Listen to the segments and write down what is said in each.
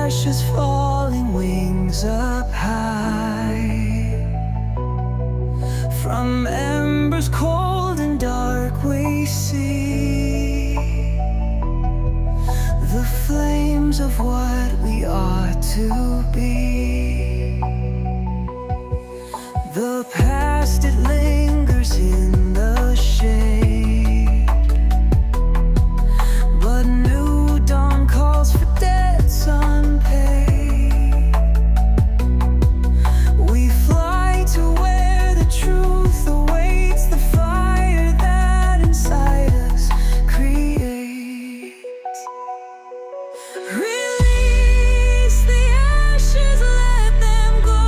ashes falling, wings up high. From embers cold and dark we see the flames of what we ought to be. The past, it lingers in the shade, but new dawn calls for debts unpaid. We fly to where the truth awaits, the fire that inside us creates. Release the ashes, let them go.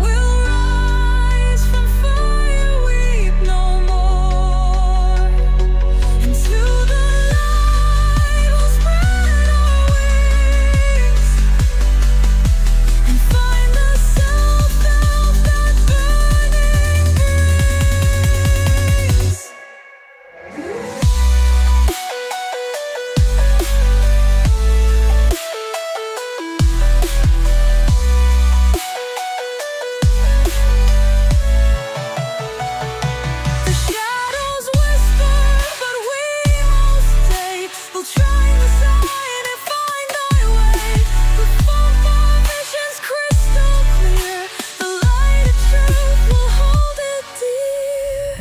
We'll rise from fire, weep no more. Into the light we'll spread our wings and find the self-help that burning brings. The shadows whisper, but we will stay. We'll try the sign and find thy way. Perform our visions crystal clear. The light of truth will hold it dear.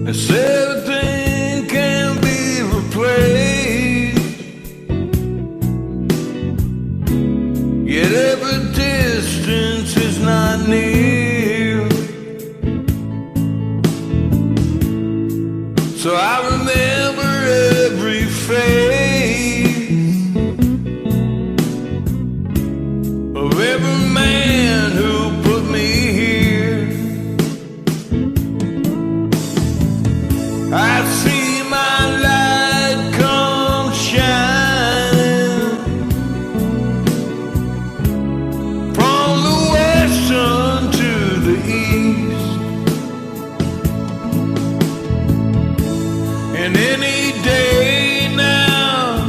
It's everything can be replaced, yet every distance is not near. So I remember every face of every man who put me here. I see my light come shining from the west unto the east, and any day now,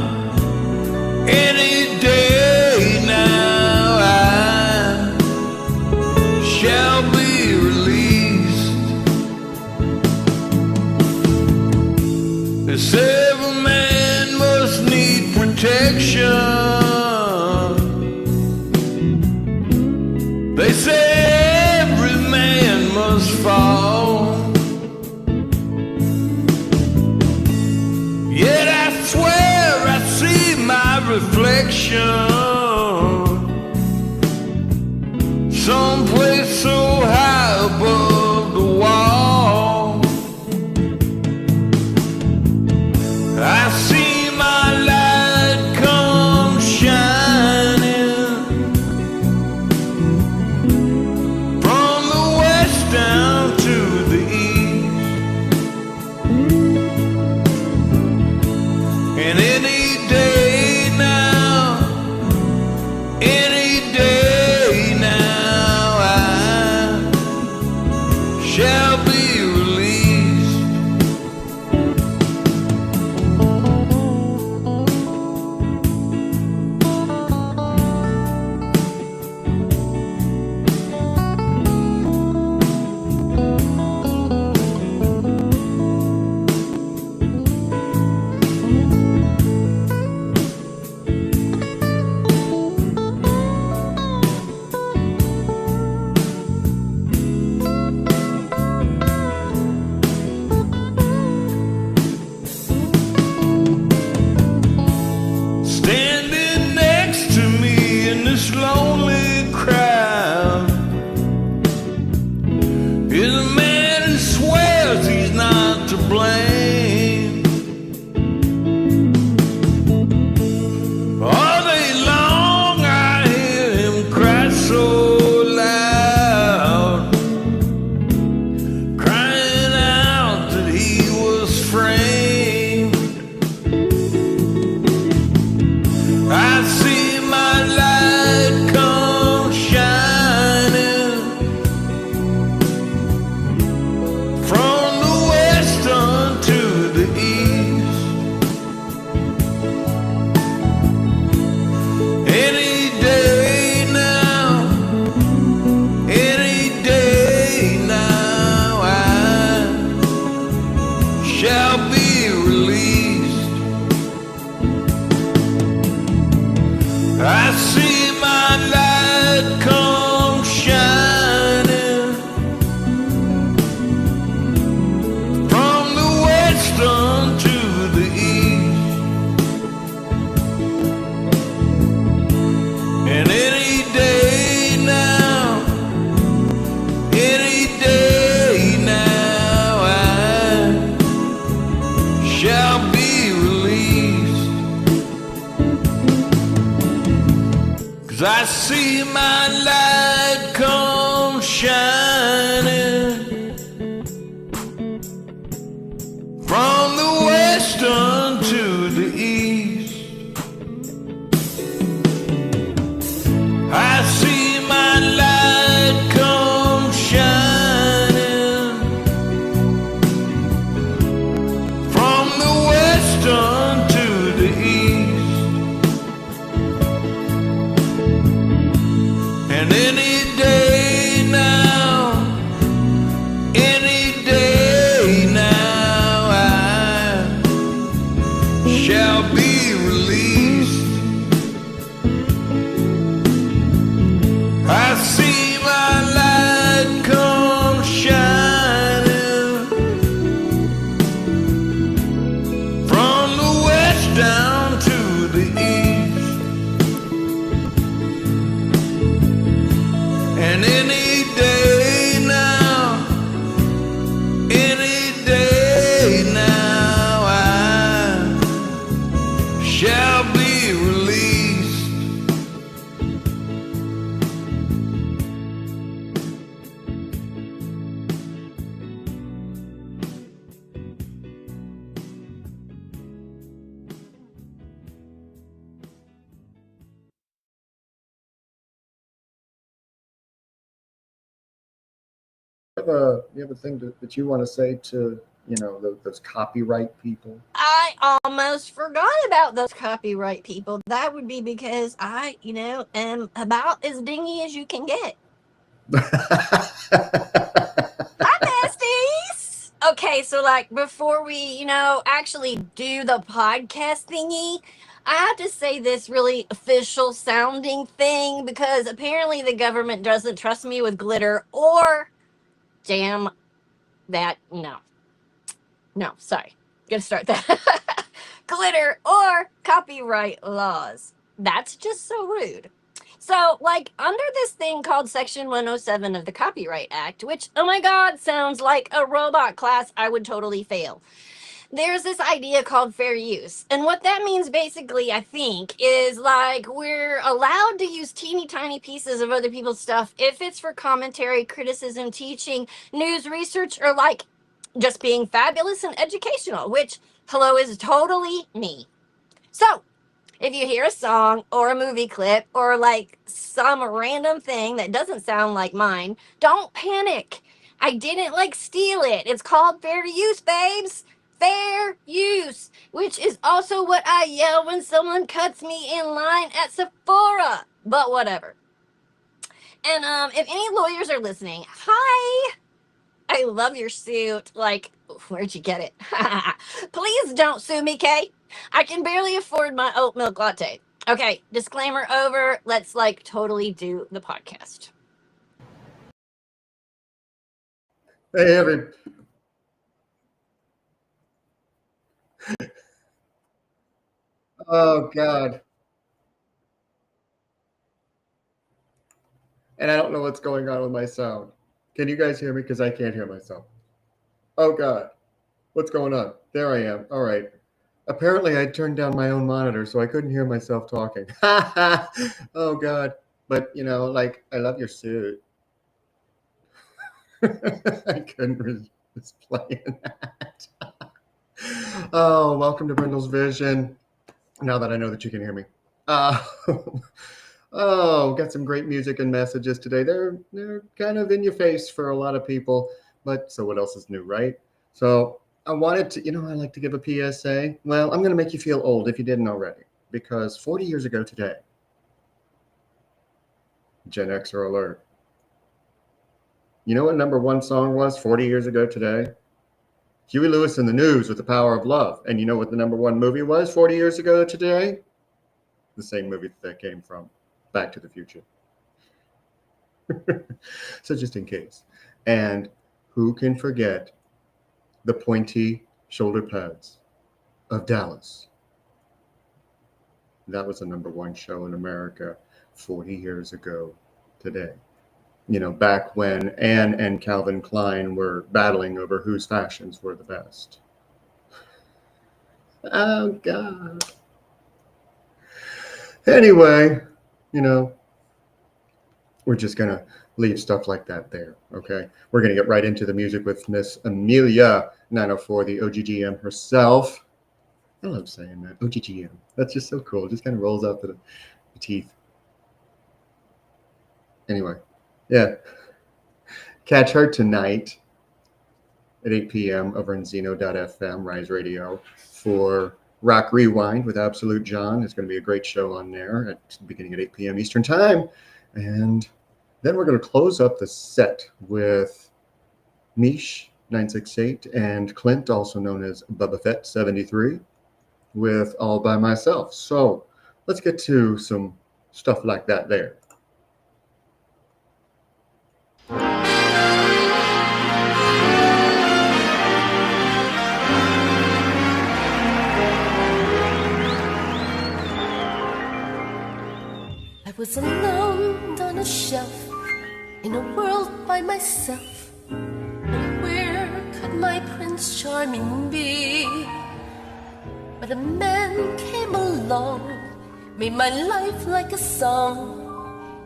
any day now, I shall be released. They say every man must need protection. They say every man must fall. Yet I swear I see my reflection someplace so high above the wall. I see my light come shining from the west down to the east, and any day now, any day now, I shall be released. Standing next to me in this lonely crowd is a man who swears he's not to blame. All day long I hear him cry so loud, crying out that he was framed. shall be released. I see my light come shining from the west unto the east. And any day now, any day now, I shall be released. 'Cause I see my light come shining from the west unto the east. I see my light come shining from the west unto the east. And any day now, any day now, I shall be released. I see my light come shining from the west down to the east. And any day now, any day now, I shall be released. You have a thing that you want to say to, those copyright people? I almost forgot about those copyright people. That would be because I, am about as dingy as you can get. Hi, besties. Okay, so before we, actually do the podcast thingy, I have to say this really official sounding thing because apparently the government doesn't trust me with glitter or damn that. No, sorry. Gonna start that. Glitter or copyright laws. That's just so rude. So, under this thing called Section 107 of the Copyright Act, which, oh my God, sounds like a robot class I would totally fail. There's this idea called fair use. And what that means basically, I think, is we're allowed to use teeny tiny pieces of other people's stuff if it's for commentary, criticism, teaching, news, research, or just being fabulous and educational, which, hello, is totally me. So, if you hear a song or a movie clip or some random thing that doesn't sound like mine, don't panic. I didn't steal it. It's called fair use, babes. Fair use, which is also what I yell when someone cuts me in line at Sephora. But whatever. And if any lawyers are listening, hi. I love your suit. Where'd you get it? Please don't sue me, Kay. I can barely afford my oat milk latte. Okay, disclaimer over. Let's totally do the podcast. Hey, oh God. And I don't know what's going on with my sound. Can you guys hear me? Because I can't hear myself. Oh God. What's going on? There I am. All right. Apparently I turned down my own monitor, so I couldn't hear myself talking. Oh God. But I love your suit. I couldn't resist playing that. Oh, welcome to Brindle's Vision. Now that I know that you can hear me. Oh, got some great music and messages today. They're kind of in your face for a lot of people, but so what else is new, right? So I wanted to, I like to give a PSA. Well, I'm going to make you feel old if you didn't already, because 40 years ago today, Gen Xer alert. You know what number one song was 40 years ago today? Huey Lewis and the News with the Power of Love. And you know what the number one movie was 40 years ago today? The same movie that came from Back to the Future. So just in case. And who can forget the pointy shoulder pads of Dallas? That was the number one show in America 40 years ago today. You know, back when Anne and Calvin Klein were battling over whose fashions were the best. Oh, God. Anyway, you know, we're just going to leave stuff like that there, okay? We're going to get right into the music with Miss Amelia 904, the OGGM herself. I love saying that, OGGM. That's just so cool. It just kind of rolls out the teeth. Anyway, yeah. Catch her tonight at 8 p.m. over in Zeno.fm, Rise Radio, for Rock Rewind with Absolute John. It's going to be a great show on there at beginning at 8 p.m. Eastern Time. And then we're going to close up the set with Mish 968 and Clint, also known as Bubba Fett 73, with All By Myself. So let's get to some stuff like that there. I was alone on a shelf in a world by myself. And where could my Prince Charming be? But a man came along, made my life like a song,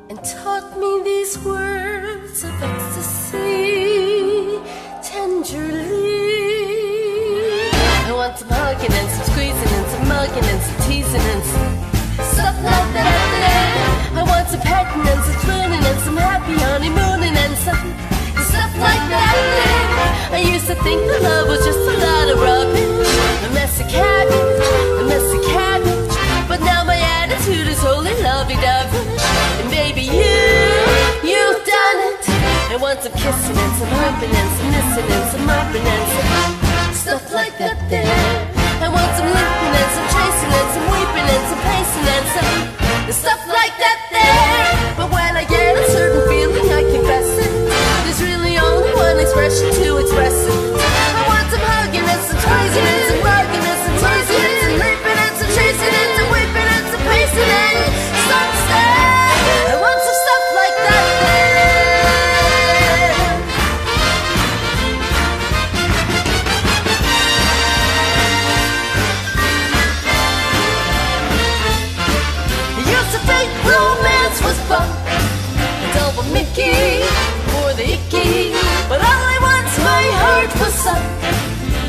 and taught me these words of ecstasy tenderly. I want some hugging and some squeezing and some mugging and some teasing and some stuff like that. I want some petting and some spooning and some happy honeymooning and some stuff like that. I used to think that love was just a lot of rubbish, a messy cabbage. But now my attitude is wholly lovey-dovey. And baby, you've done it. I want some kissing and some humping and some missing and some mopping and some stuff like that there. I want some limping and some chasing and some weeping and some pacing and some stuff like that there. But when I get a certain feeling, I confess it. There's really only one expression to express it. I want some hugging and some squeezing and some rugging and some teasing and some leaping and some chasing and some weeping and some pacing and some stuff. I want some stuff like that there. Romance was fun, and double Mickey for the icky. But all I want, my heart was sun.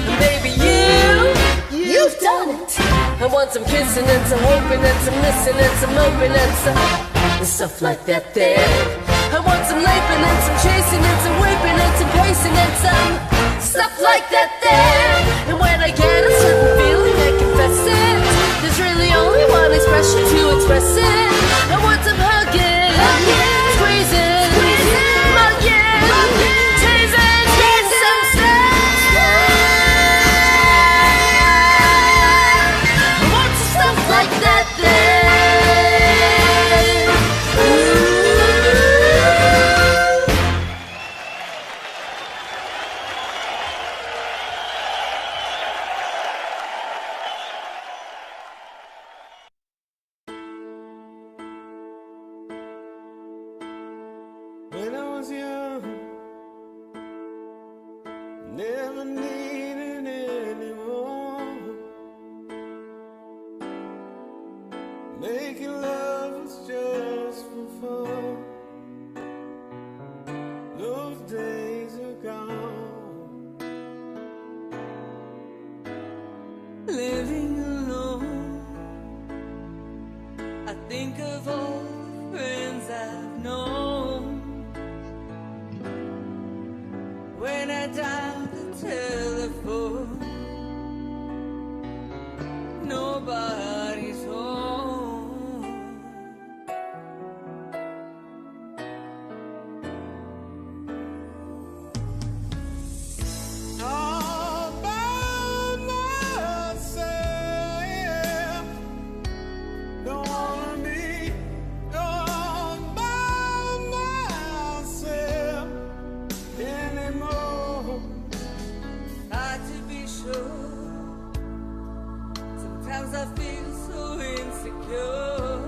And baby, you've done it. I want some kissing and some hoping and some missing and some hoping and some stuff like that there. I want some laping and some chasing and some weeping and some pacing and some stuff like that there. And when I get a certain feeling, I confess it. There's really only one expression to express it. I want some hugging, squeezing, mugging, teasing, some stuff. I want some stuff like that there. When I was young, never needed anyone. Making love was just for fun. Those days are gone. Living alone, I think of all the friends I've known. When I dial the telephone, nobody's home. All by Sometimes I feel so insecure,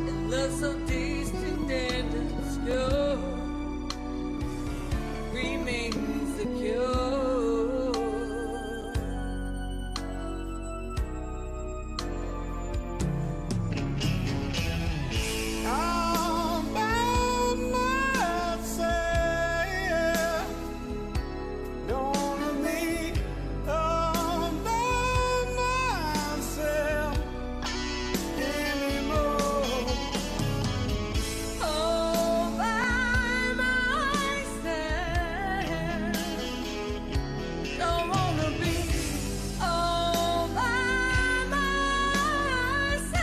and love so distant and obscure remains the cure. All by myself, don't wanna be all by myself anymore. All by myself, don't wanna be all by myself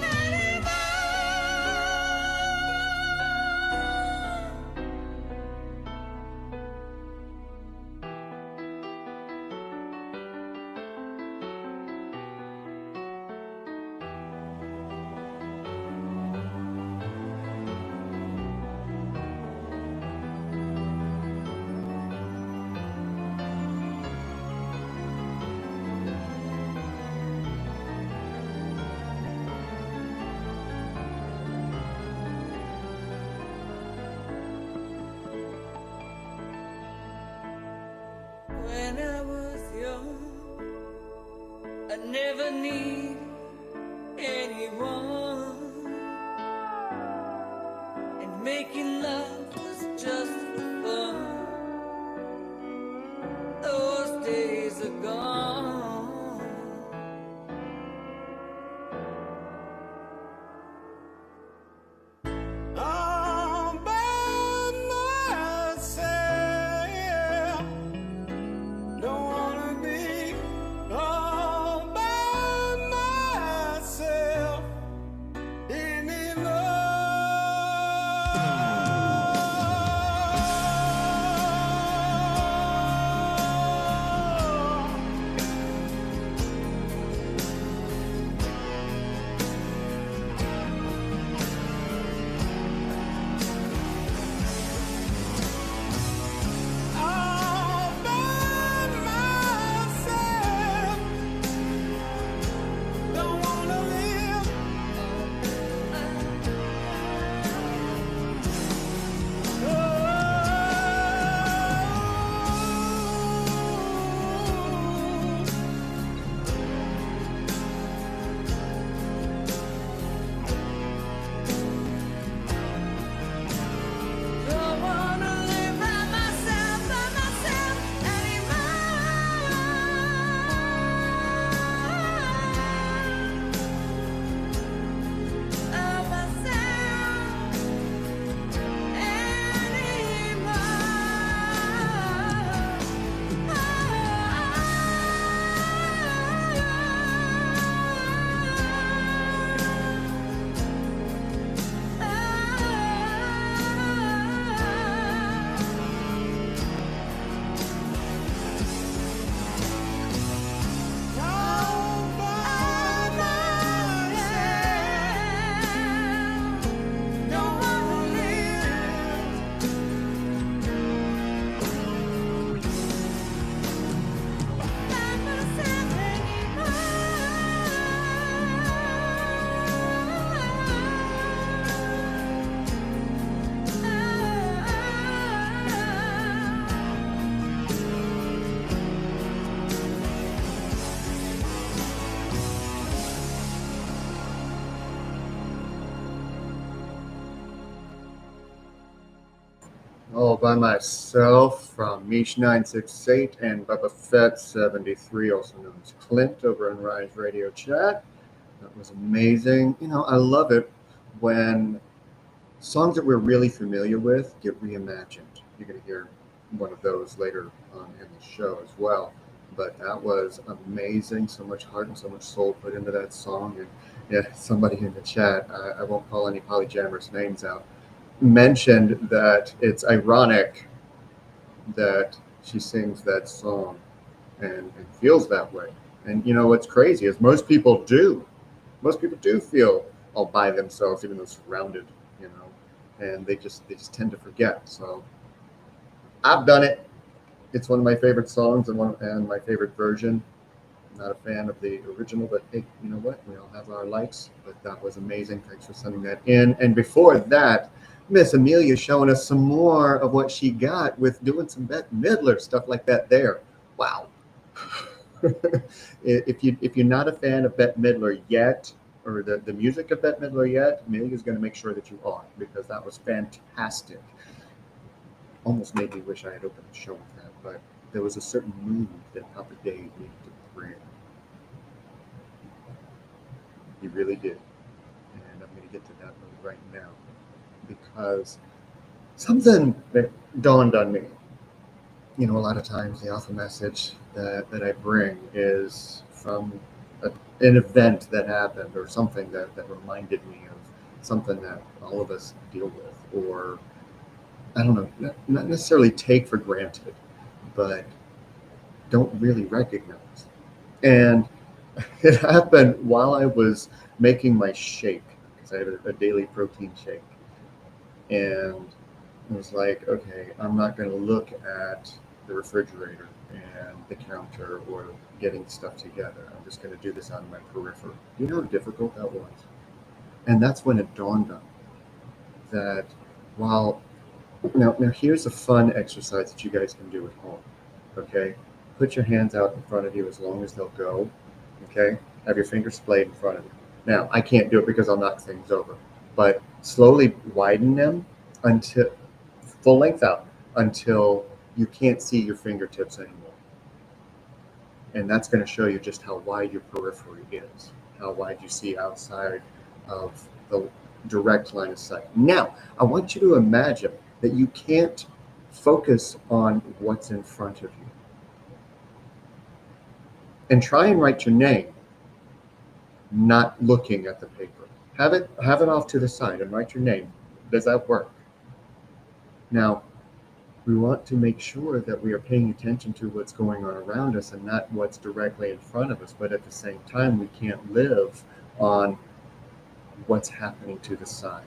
anymore. When I was young, I never needed anyone, and making love was just for fun. Those days are gone. All by myself, don't wanna be all by myself all by myself, don't wanna live don't wanna live by myself anymore. By myself All by Myself from Mish 968 and Bubba Fett 73, also known as Clint, over in Rise Radio Chat. That was amazing. You know, I love it when songs that we're really familiar with get reimagined. You're going to hear one of those later on in the show as well. But that was amazing. So much heart and so much soul put into that song. And yeah, somebody in the chat, I won't call any polyjammers names out, mentioned that it's ironic that she sings that song and feels that way. And you know what's crazy is most people do feel all by themselves, even though surrounded, you know, and they just tend to forget. So I've done it. It's one of my favorite songs and my favorite version. I'm not a fan of the original, but hey, you know what? We all have our likes. But that was amazing. Thanks for sending that in. And before that, Miss Amelia showing us some more of what she got with doing some Bette Midler stuff like that there. Wow. if you're not a fan of Bette Midler yet, or the music of Bette Midler yet, Amelia's going to make sure that you are, because that was fantastic. Almost made me wish I had opened the show with that, but there was a certain mood that Papa Dave needed to bring. He really did. And I'm going to get to that mood right now, because something that dawned on me. You know, a lot of times the alpha message that I bring is from an event that happened, or something that reminded me of something that all of us deal with, or I don't know, not necessarily take for granted, but don't really recognize. And it happened while I was making my shake, because I had a daily protein shake. And it was like, okay, I'm not going to look at the refrigerator and the counter or getting stuff together. I'm just going to do this on my periphery. You know how difficult that was? And that's when it dawned on me that while now here's a fun exercise that you guys can do at home. Okay, put your hands out in front of you as long as they'll go. Okay, have your fingers splayed in front of you. Now I can't do it because I'll knock things over, but slowly widen them until full length out, until you can't see your fingertips anymore. And that's going to show you just how wide your periphery is, how wide you see outside of the direct line of sight. Now, I want you to imagine that you can't focus on what's in front of you. And try and write your name, not looking at the paper. Have it off to the side and write your name. Does that work? Now, we want to make sure that we are paying attention to what's going on around us and not what's directly in front of us. But at the same time, we can't live on what's happening to the side.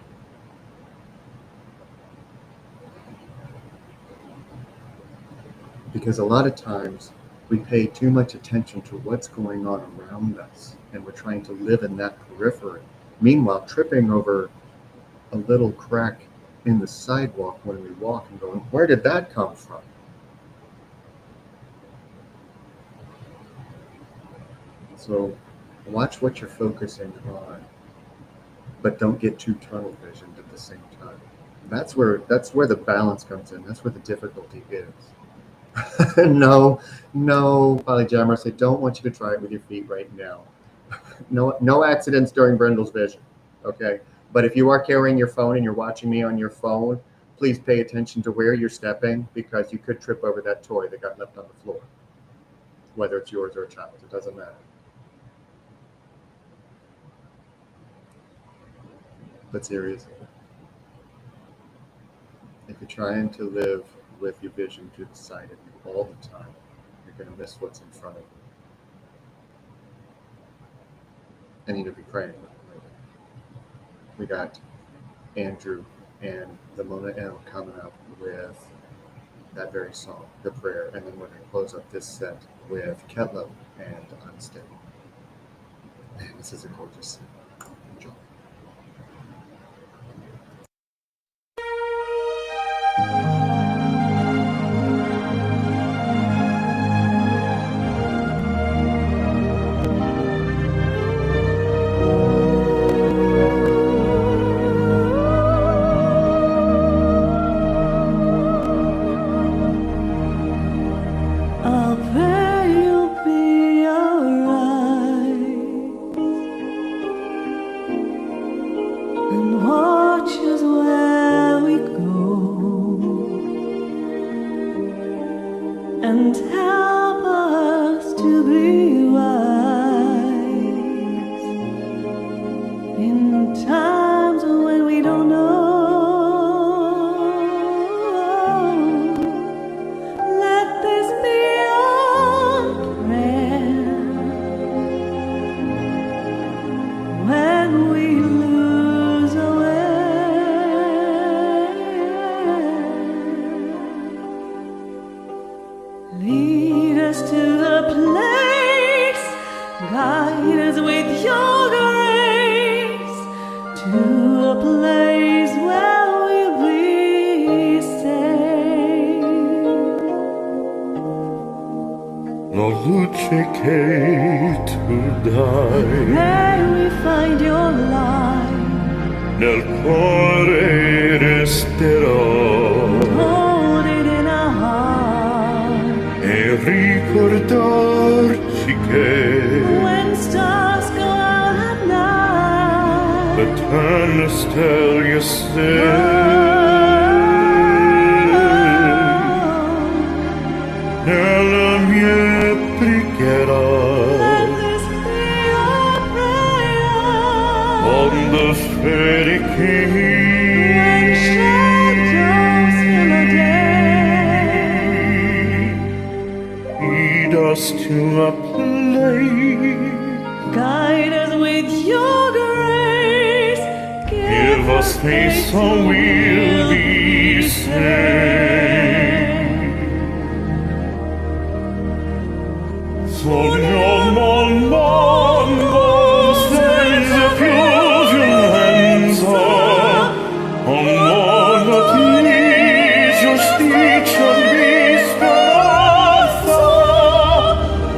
Because a lot of times we pay too much attention to what's going on around us, and we're trying to live in that periphery. Meanwhile, tripping over a little crack in the sidewalk when we walk and going, where did that come from? So watch what you're focusing on, but don't get too tunnel visioned at the same time. That's where the balance comes in. That's where the difficulty is. No, Polyjammers, I don't want you to try it with your feet right now. No accidents during Brindle's vision, okay? But if you are carrying your phone and you're watching me on your phone, please pay attention to where you're stepping, because you could trip over that toy that got left on the floor. Whether it's yours or a child's, it doesn't matter. But seriously, if you're trying to live with your vision to the side of you all the time, you're going to miss what's in front of you. And you'll be praying with it later. We got Andrew and the Mona L coming up with that very song, The Prayer, and then we're going to close up this set with Ketlo and Unsteady. Man, this is a gorgeous scene. Enjoy. I'll pray you'll be alright, and watch us where we go, and help us to be wise in times when we don't know. Let this be our prayer when we lose our way. Lead us to the place, guide us with your grace, to a place where we'll be safe. No luce che tu dai May we find your light, nel cuore resterò hold it in our heart. e ricordarci che When stars go out at night, the turn stelle sei nella mia preghiera let this be our prayer. on the fairy When king. shadows fill a day, Lead us to a place, guide us with your grace. give us faith so we'll be safe. Sogniamo al mondo senza più violenza, un mondo di giustizia e di speranza,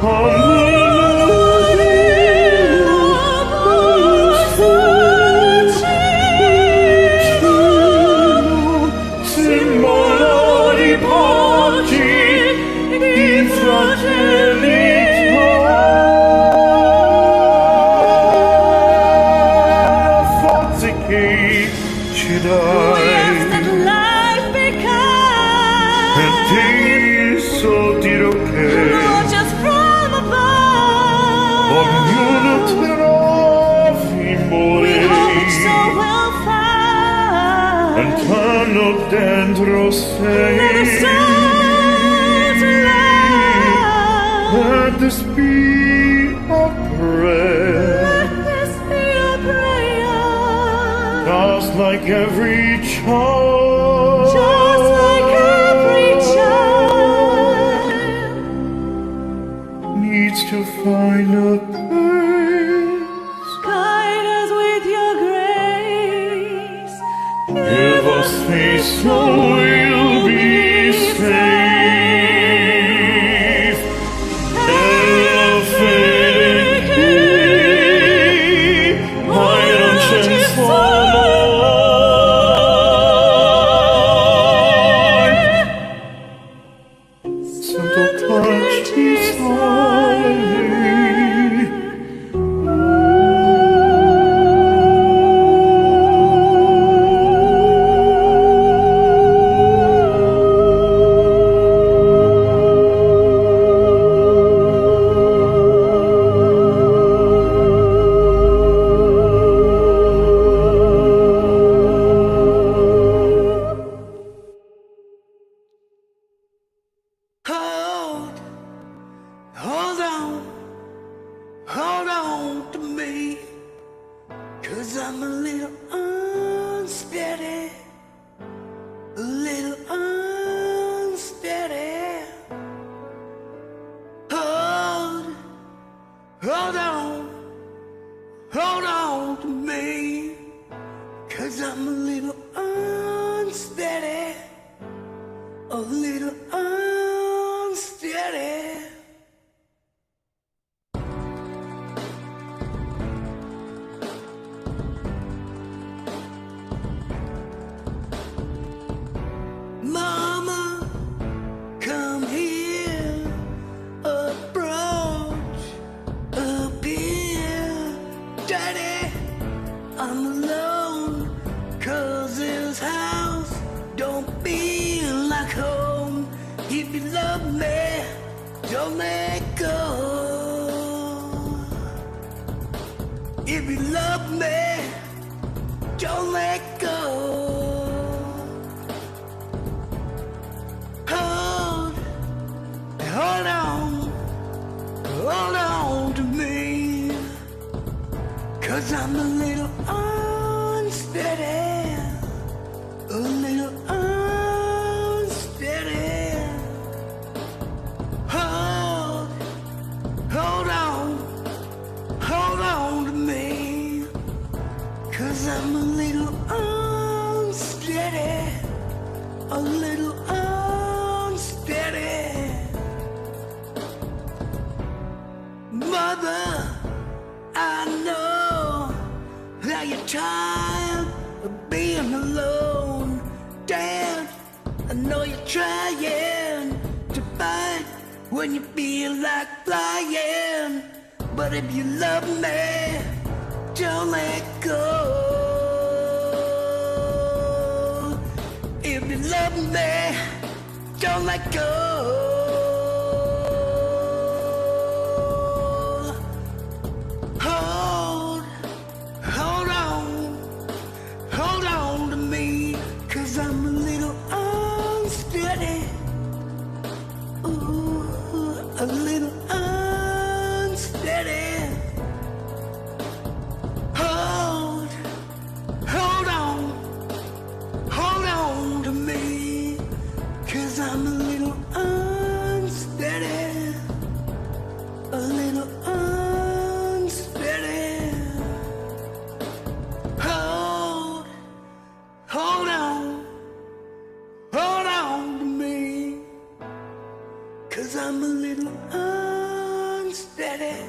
un mondo di simbolo di pace e di fratelità. Forze che ci Yes, that dai life e becomes ti so dirò che just from above. ognuno trovi We morire hope so we'll find lontano dentro the sé. soul's alive. Let this be our prayer, Let this be a prayer, just like every child, just like every child needs to find a place. guide us with your grace. Give us faith so we'll be safe. Nella fede mai non c'è solo. Santo toccarci sai. Hold on to me, 'cause I'm a little unsteady, a little unsteady. Hold on to me, 'cause I'm a little unsteady, a little unsteady. Mama, come here, approach, appear. Daddy, I'm alone, 'cause this house don't feel like home. If you love me, don't let go. If you love me, don't let go. Hold on to me, 'cause I'm a little unsteady, a little unsteady. Mother, I know that you're tired of being alone. Dad, I know you're trying to fight when you feel like flying. But if you love me, don't let go. If you love me, don't let go. Hold on to me, 'cause I'm a little unsteady. Ooh, a little unsteady. Hold on to me, 'cause I'm a little unsteady. A little unsteady. Hold on to me, 'cause I'm a little unsteady.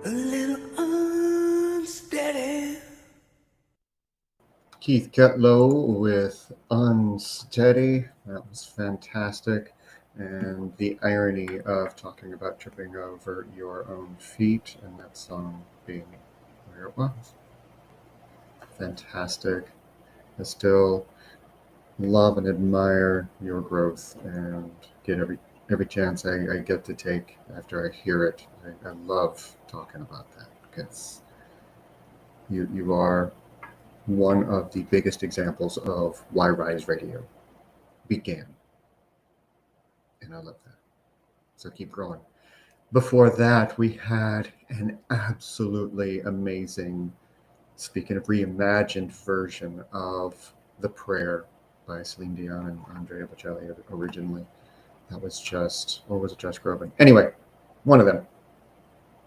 A little unsteady. Keith Ketlow with Unsteady. That was fantastic. And the irony of talking about tripping over your own feet and that song being where it was. Fantastic. I still love and admire your growth and get every chance I get to take after I hear it. I love talking about that because you are one of the biggest examples of why Rise Radio began. And I love that. So keep growing. Before that, we had an absolutely amazing, speaking of reimagined version of The Prayer by Celine Dion and Andrea Bocelli originally. That was just, or was it Josh Groban? Anyway, one of them.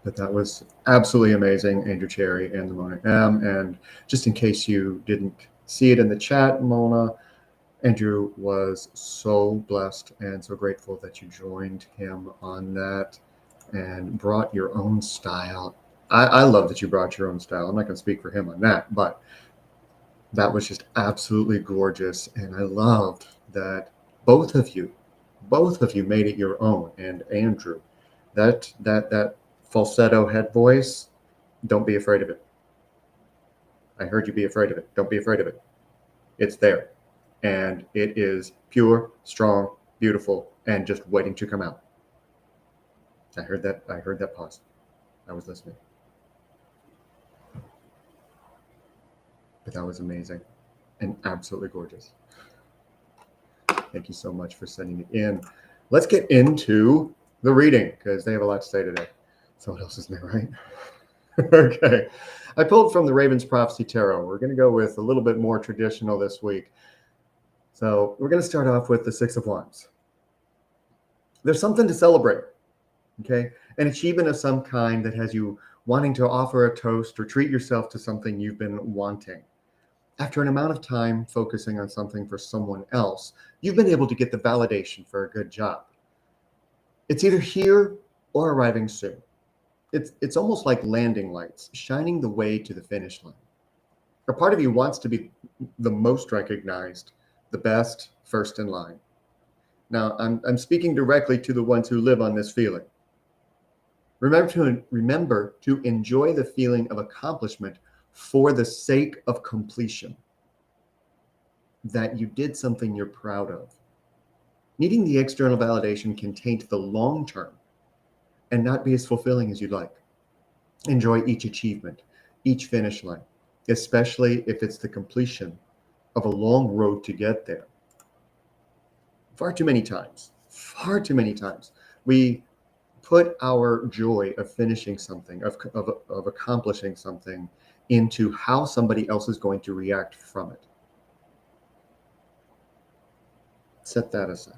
But that was absolutely amazing, Andrew Cherry and the Mona M. And just in case you didn't see it in the chat, Mona, Andrew was so blessed and so grateful that you joined him on that and brought your own style. I love that you brought your own style. I'm not going to speak for him on that, but that was just absolutely gorgeous. And I loved that both of you made it your own. And Andrew, that falsetto head voice, don't be afraid of it. I heard you be afraid of it. Don't be afraid of it. It's there. And it is pure, strong, beautiful, and just waiting to come out. I heard that pause. I was listening. But that was amazing and absolutely gorgeous. Thank you so much for sending it in. Let's get into the reading because they have a lot to say today. So what else is there, right? Okay. I pulled from the Raven's Prophecy Tarot. We're going to go with a little bit more traditional this week. So we're going to start off with the Six of Wands. There's something to celebrate, okay? An achievement of some kind that has you wanting to offer a toast or treat yourself to something you've been wanting. After an amount of time focusing on something for someone else, you've been able to get the validation for a good job. It's either here or arriving soon. It's almost like landing lights, shining the way to the finish line. A part of you wants to be the most recognized, the best, first in line. Now, I'm speaking directly to the ones who live on this feeling. Remember to enjoy the feeling of accomplishment for the sake of completion. That you did something you're proud of. Needing the external validation can taint the long term and not be as fulfilling as you'd like. Enjoy each achievement, each finish line, especially if it's the completion of a long road to get there. Far too many times, we put our joy of finishing something, of accomplishing something, into how somebody else is going to react from it. Set that aside.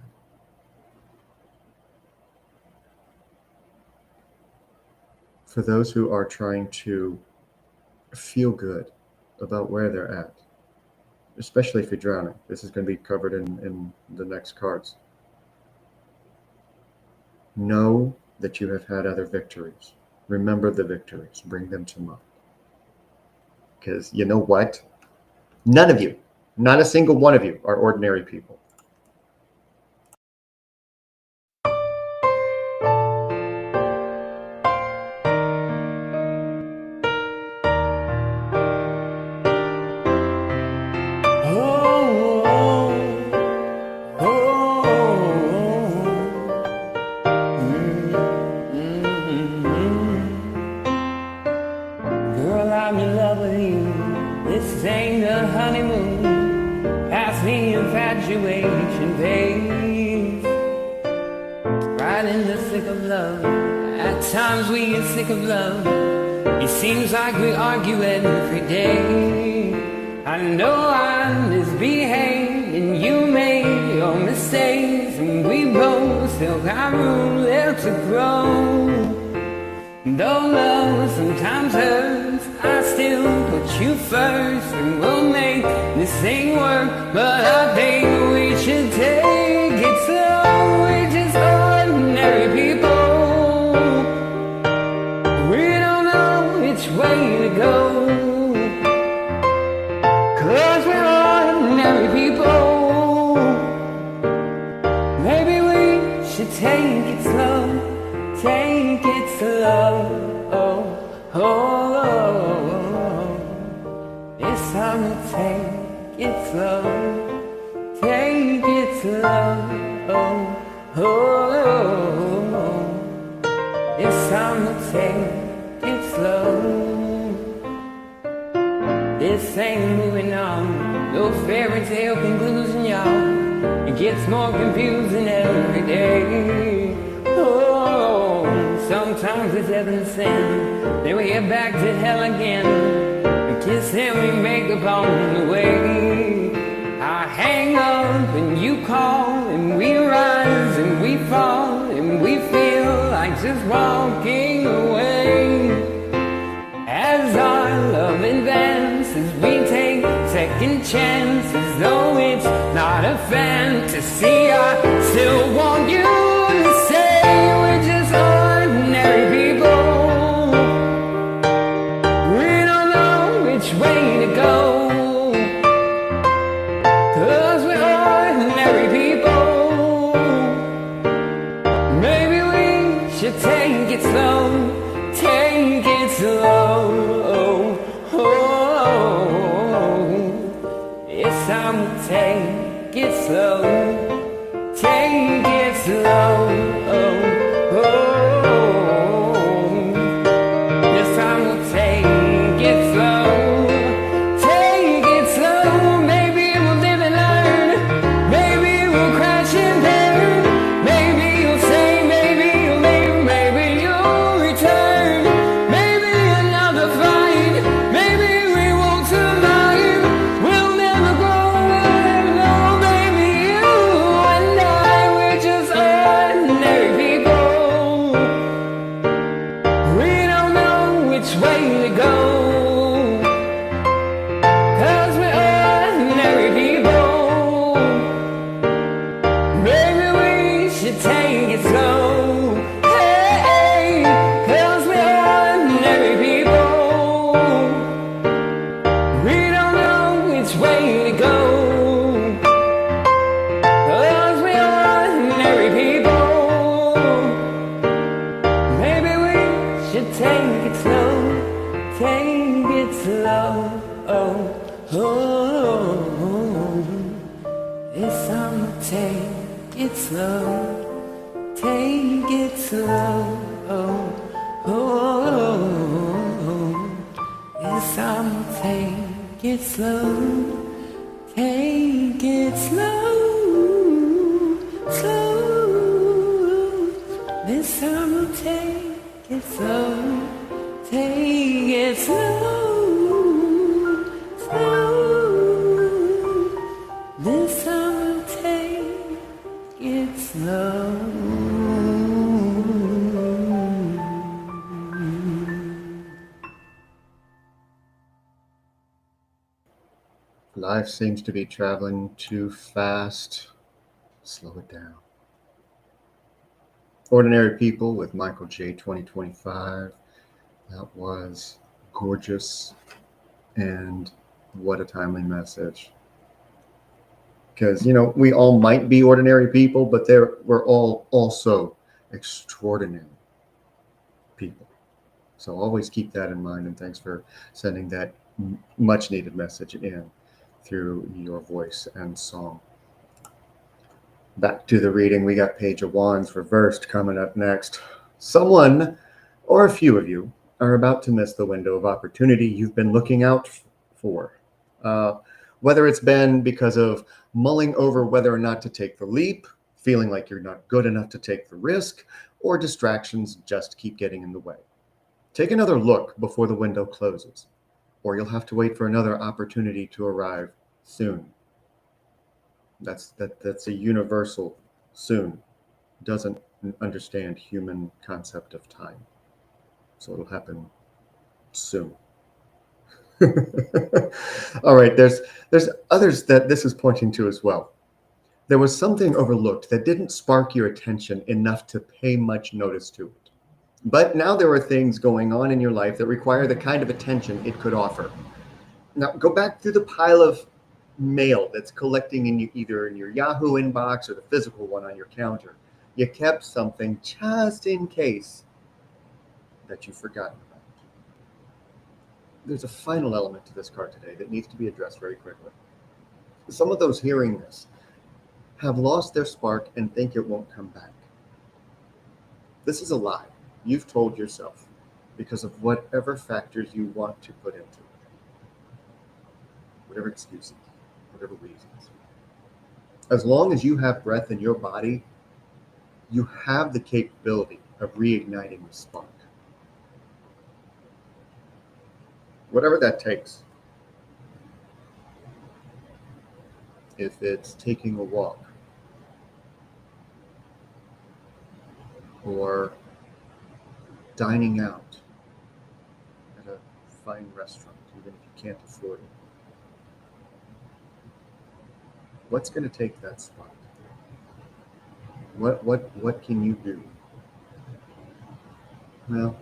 For those who are trying to feel good about where they're at, especially if you're drowning, this is going to be covered in the next cards. Know that you have had other victories. Remember the victories. Bring them to mind. Because you know what? None of you, not a single one of you, are ordinary people. Girl, I'm in love with you. This ain't a honeymoon. Past the infatuation phase. Right in the thick of love. At times we get sick of love. It seems like we argue every day. I know I misbehaved and you made your mistakes, and we both still got room left to grow. Though love sometimes hurts, I still put you first, and we'll make this thing work. But I think we should take it slow. We're just ordinary people. We don't know which way to go, 'cause we're ordinary people. Maybe we should take it slow. Take it slow, oh, oh, oh, oh. It's time to take it slow. Take it slow, oh, oh, oh. It's time to take it slow. This ain't moving on, no fairy tale conclusion, y'all. It gets more confusing every day. Oh, sometimes it's heaven and sin, then we get back to hell again. We kiss and we make up on the way. I hang up and you call, and we rise and we fall, and we feel like just walking away. As our love advances, we take second chances. Though it's not a fantasy, I still want you to say we're just ordinary people. We don't know which way to go, 'cause we're ordinary people. Maybe we should take it slow. Take it slow, oh, oh, oh. It's time to take it slow. Take it slow, oh, oh. It's time to take it slow. Take it slow. Maybe we'll live and learn. Maybe we'll crash and burn. Maybe you'll say, maybe you'll leave, maybe you'll return. Maybe another fight. Maybe we won't survive. We'll never grow, we'll never know. Baby, you and I, we're just ordinary people. We don't know which way to go, 'cause we're ordinary people. Maybe we should take it slow. Hey, 'cause we're ordinary people. We don't know which way to go, 'cause we're ordinary people. Maybe we should take it slow. Take it slow, oh, oh, oh. It's time to take it slow. Take it slow, oh, oh, oh. It's time to take it slow. Take it slow, slow. This time we'll take it slow. Take it slow, slow. This time we'll take it slow. Life seems to be traveling too fast. Slow it down. Ordinary People with Michael J. 2025. That was gorgeous, and what a timely message. Because, we all might be ordinary people, but we're all also extraordinary people. So always keep that in mind, and thanks for sending that much needed message in through your voice and song. Back to the reading. We got Page of Wands reversed coming up next. Someone, or a few of you, are about to miss the window of opportunity you've been looking out for. Whether it's been because of mulling over whether or not to take the leap, feeling like you're not good enough to take the risk, or distractions just keep getting in the way. Take another look before the window closes, or you'll have to wait for another opportunity to arrive soon. That's a universal soon. Doesn't understand human concept of time. So it'll happen soon. All right, there's others that this is pointing to as well. There was something overlooked that didn't spark your attention enough to pay much notice to it. But now there are things going on in your life that require the kind of attention it could offer. Now go back through the pile of mail that's collecting either in your Yahoo inbox or the physical one on your counter. You kept something just in case that you've forgotten about. There's a final element to this card today that needs to be addressed very quickly. Some of those hearing this have lost their spark and think it won't come back. This is a lie you've told yourself because of whatever factors you want to put into it. Whatever excuses, whatever reasons. As long as you have breath in your body, you have the capability of reigniting the spark. Whatever that takes. If it's taking a walk, or dining out at a fine restaurant, even if you can't afford it. What's going to take that spot? What can you do? Well,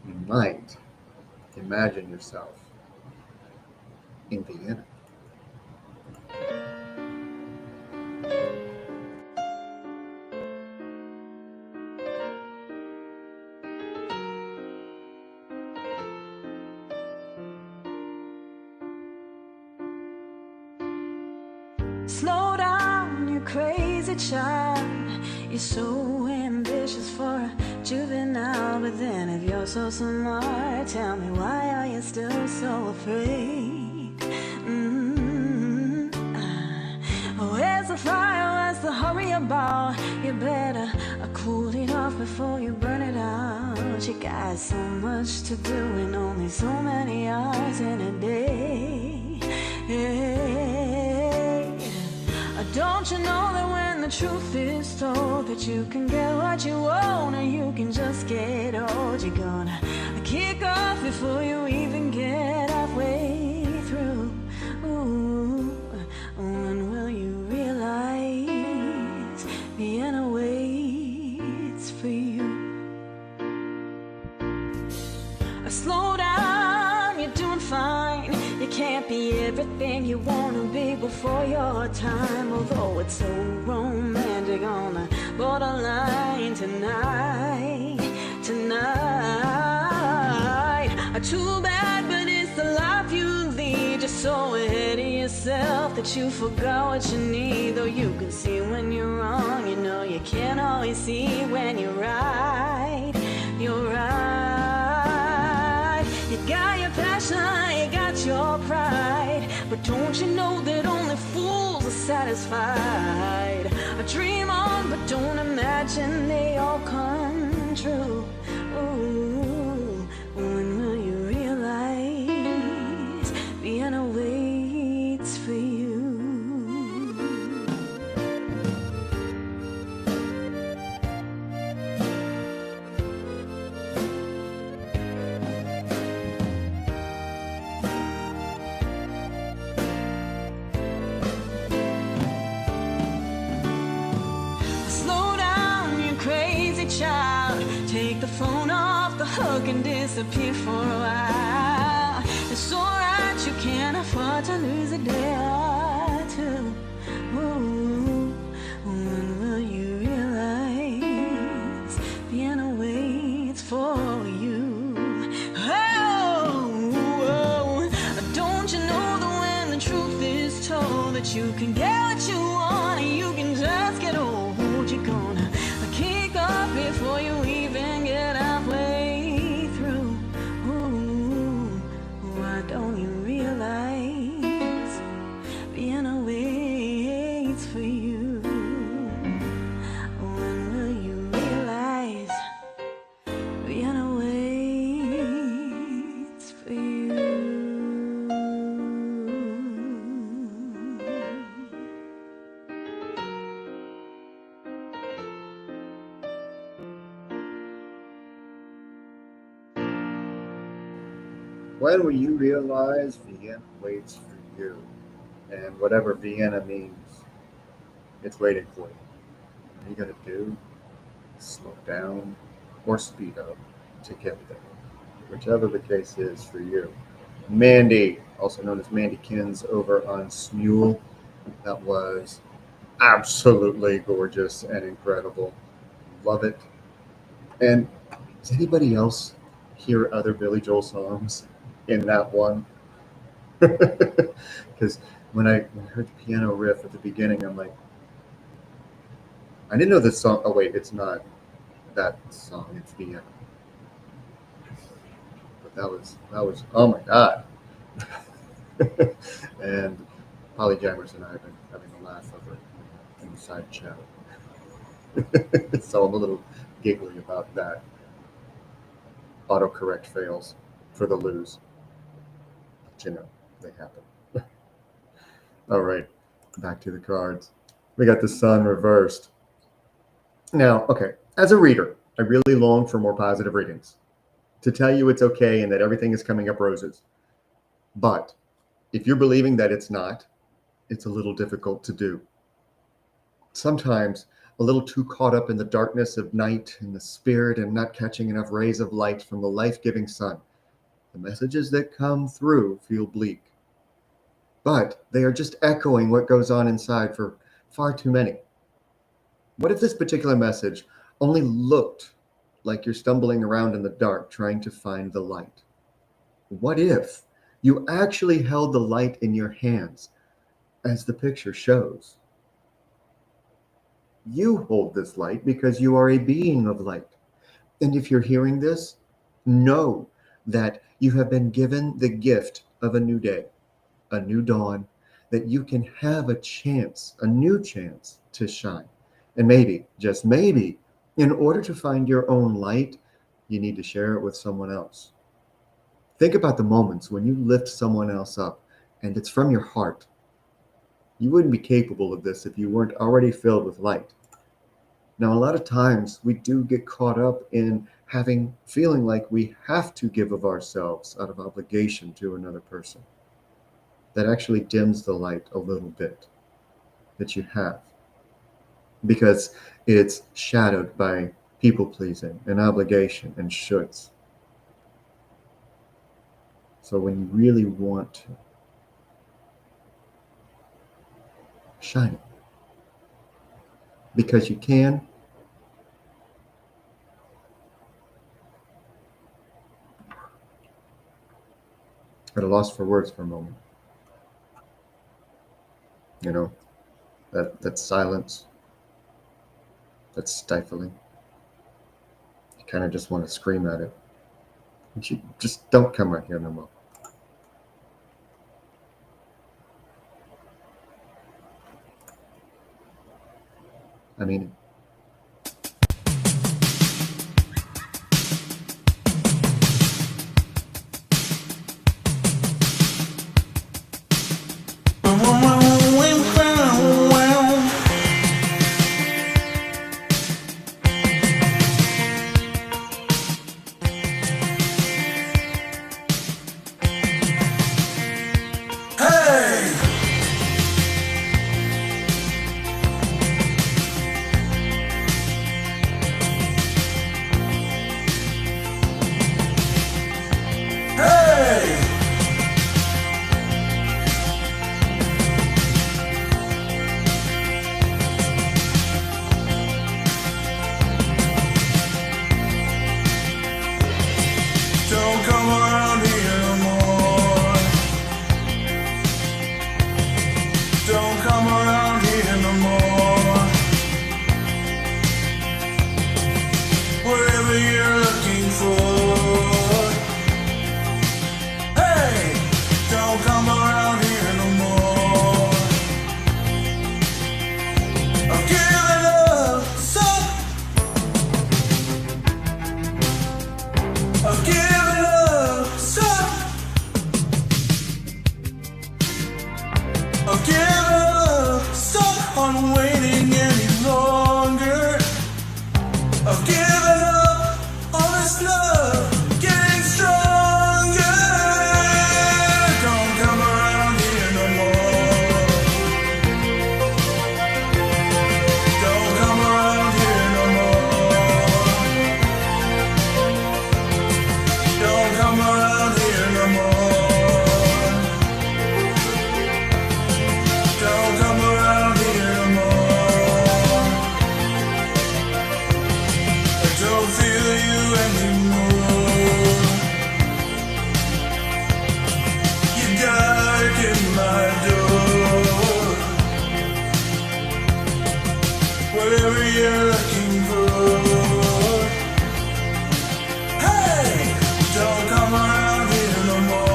you might imagine yourself in Vienna. Slow down, you crazy child. You're so ambitious for a juvenile, but then if you're so smart, tell me why are you still so afraid? Where's the fire? Where's the hurry about? You better cool it off before you burn it out. You got so much to do and only so many hours in a day. Don't you know that when the truth is told that you can get what you want and you can just get old? You're gonna kick off before you even get halfway through. Ooh, when will you realize Vienna waits for you? Slow down, you're doing fine. You can't be everything you want to be before your time. Although it's so romantic on the borderline tonight. Too bad, but it's the life you lead. You're so ahead of yourself that you forgot what you need. Though you can see when you're wrong, you know you can't always see when you're right. You're right. You got your passion, you got your pride, but don't you know that only fools are satisfied? Dream on, but don't imagine they all come true. Ooh, when will you realize Vienna waits for you? Child, take the phone off the hook and disappear for a while. It's alright, you can't afford to lose a day or two. Ooh, when will you realize being away it's for you? Oh, don't you know that when the truth is told that you can get what you want and you can just get old, you're gonna kick off before you even get halfway through. Ooh, why don't you realize being away it's for you? When will you realize being away it's for you? When will you realize Vienna waits for you? And whatever Vienna means, it's waiting for you. What are you going to do? Slow down or speed up to get there? Whichever the case is for you. Mandy, also known as Mandy Kins over on Smule. That was absolutely gorgeous and incredible. Love it. And does anybody else hear other Billy Joel songs in that one? Because when I heard the piano riff at the beginning, I'm like, I didn't know this song. Oh wait, it's not that song. It's the. But that was. Oh my god. And Polly Jammers and I have been having a laugh over it in the side chat. So I'm a little giggly about that. Autocorrect fails for the lose. But you know, they happen. All right, back to the cards. We got the sun reversed. Now, okay, as a reader, I really long for more positive readings to tell you it's okay and that everything is coming up roses. But if you're believing that it's not, it's a little difficult to do. Sometimes a little too caught up in the darkness of night and the spirit and not catching enough rays of light from the life-giving sun. The messages that come through feel bleak. But they are just echoing what goes on inside for far too many. What if this particular message only looked like you're stumbling around in the dark trying to find the light? What if you actually held the light in your hands as the picture shows? You hold this light because you are a being of light. And if you're hearing this, know that you have been given the gift of a new day, a new dawn, that you can have a chance, a new chance to shine. And maybe, just maybe, in order to find your own light, you need to share it with someone else. Think about the moments when you lift someone else up and it's from your heart. You wouldn't be capable of this if you weren't already filled with light. Now, a lot of times we do get caught up in feeling like we have to give of ourselves out of obligation to another person. That actually dims the light a little bit that you have, because it's shadowed by people pleasing and obligation and shoulds. So when you really want to shine it, because you can, at a loss for words for a moment. You know, that silence, that's stifling. You kind of just want to scream at it. And you just don't come right here no more. I mean, whatever you're looking for. Hey, don't come around here no more. I'm giving up, so I'm giving up, so I'm giving up, so on waiting any longer. I've given up on this love, getting stronger. Don't come around here no more. Don't come around here no more. Don't come around here no more. Don't come around here no more. I don't feel you anymore. You darken my door. Whatever you're looking for. Hey, don't come around here no more.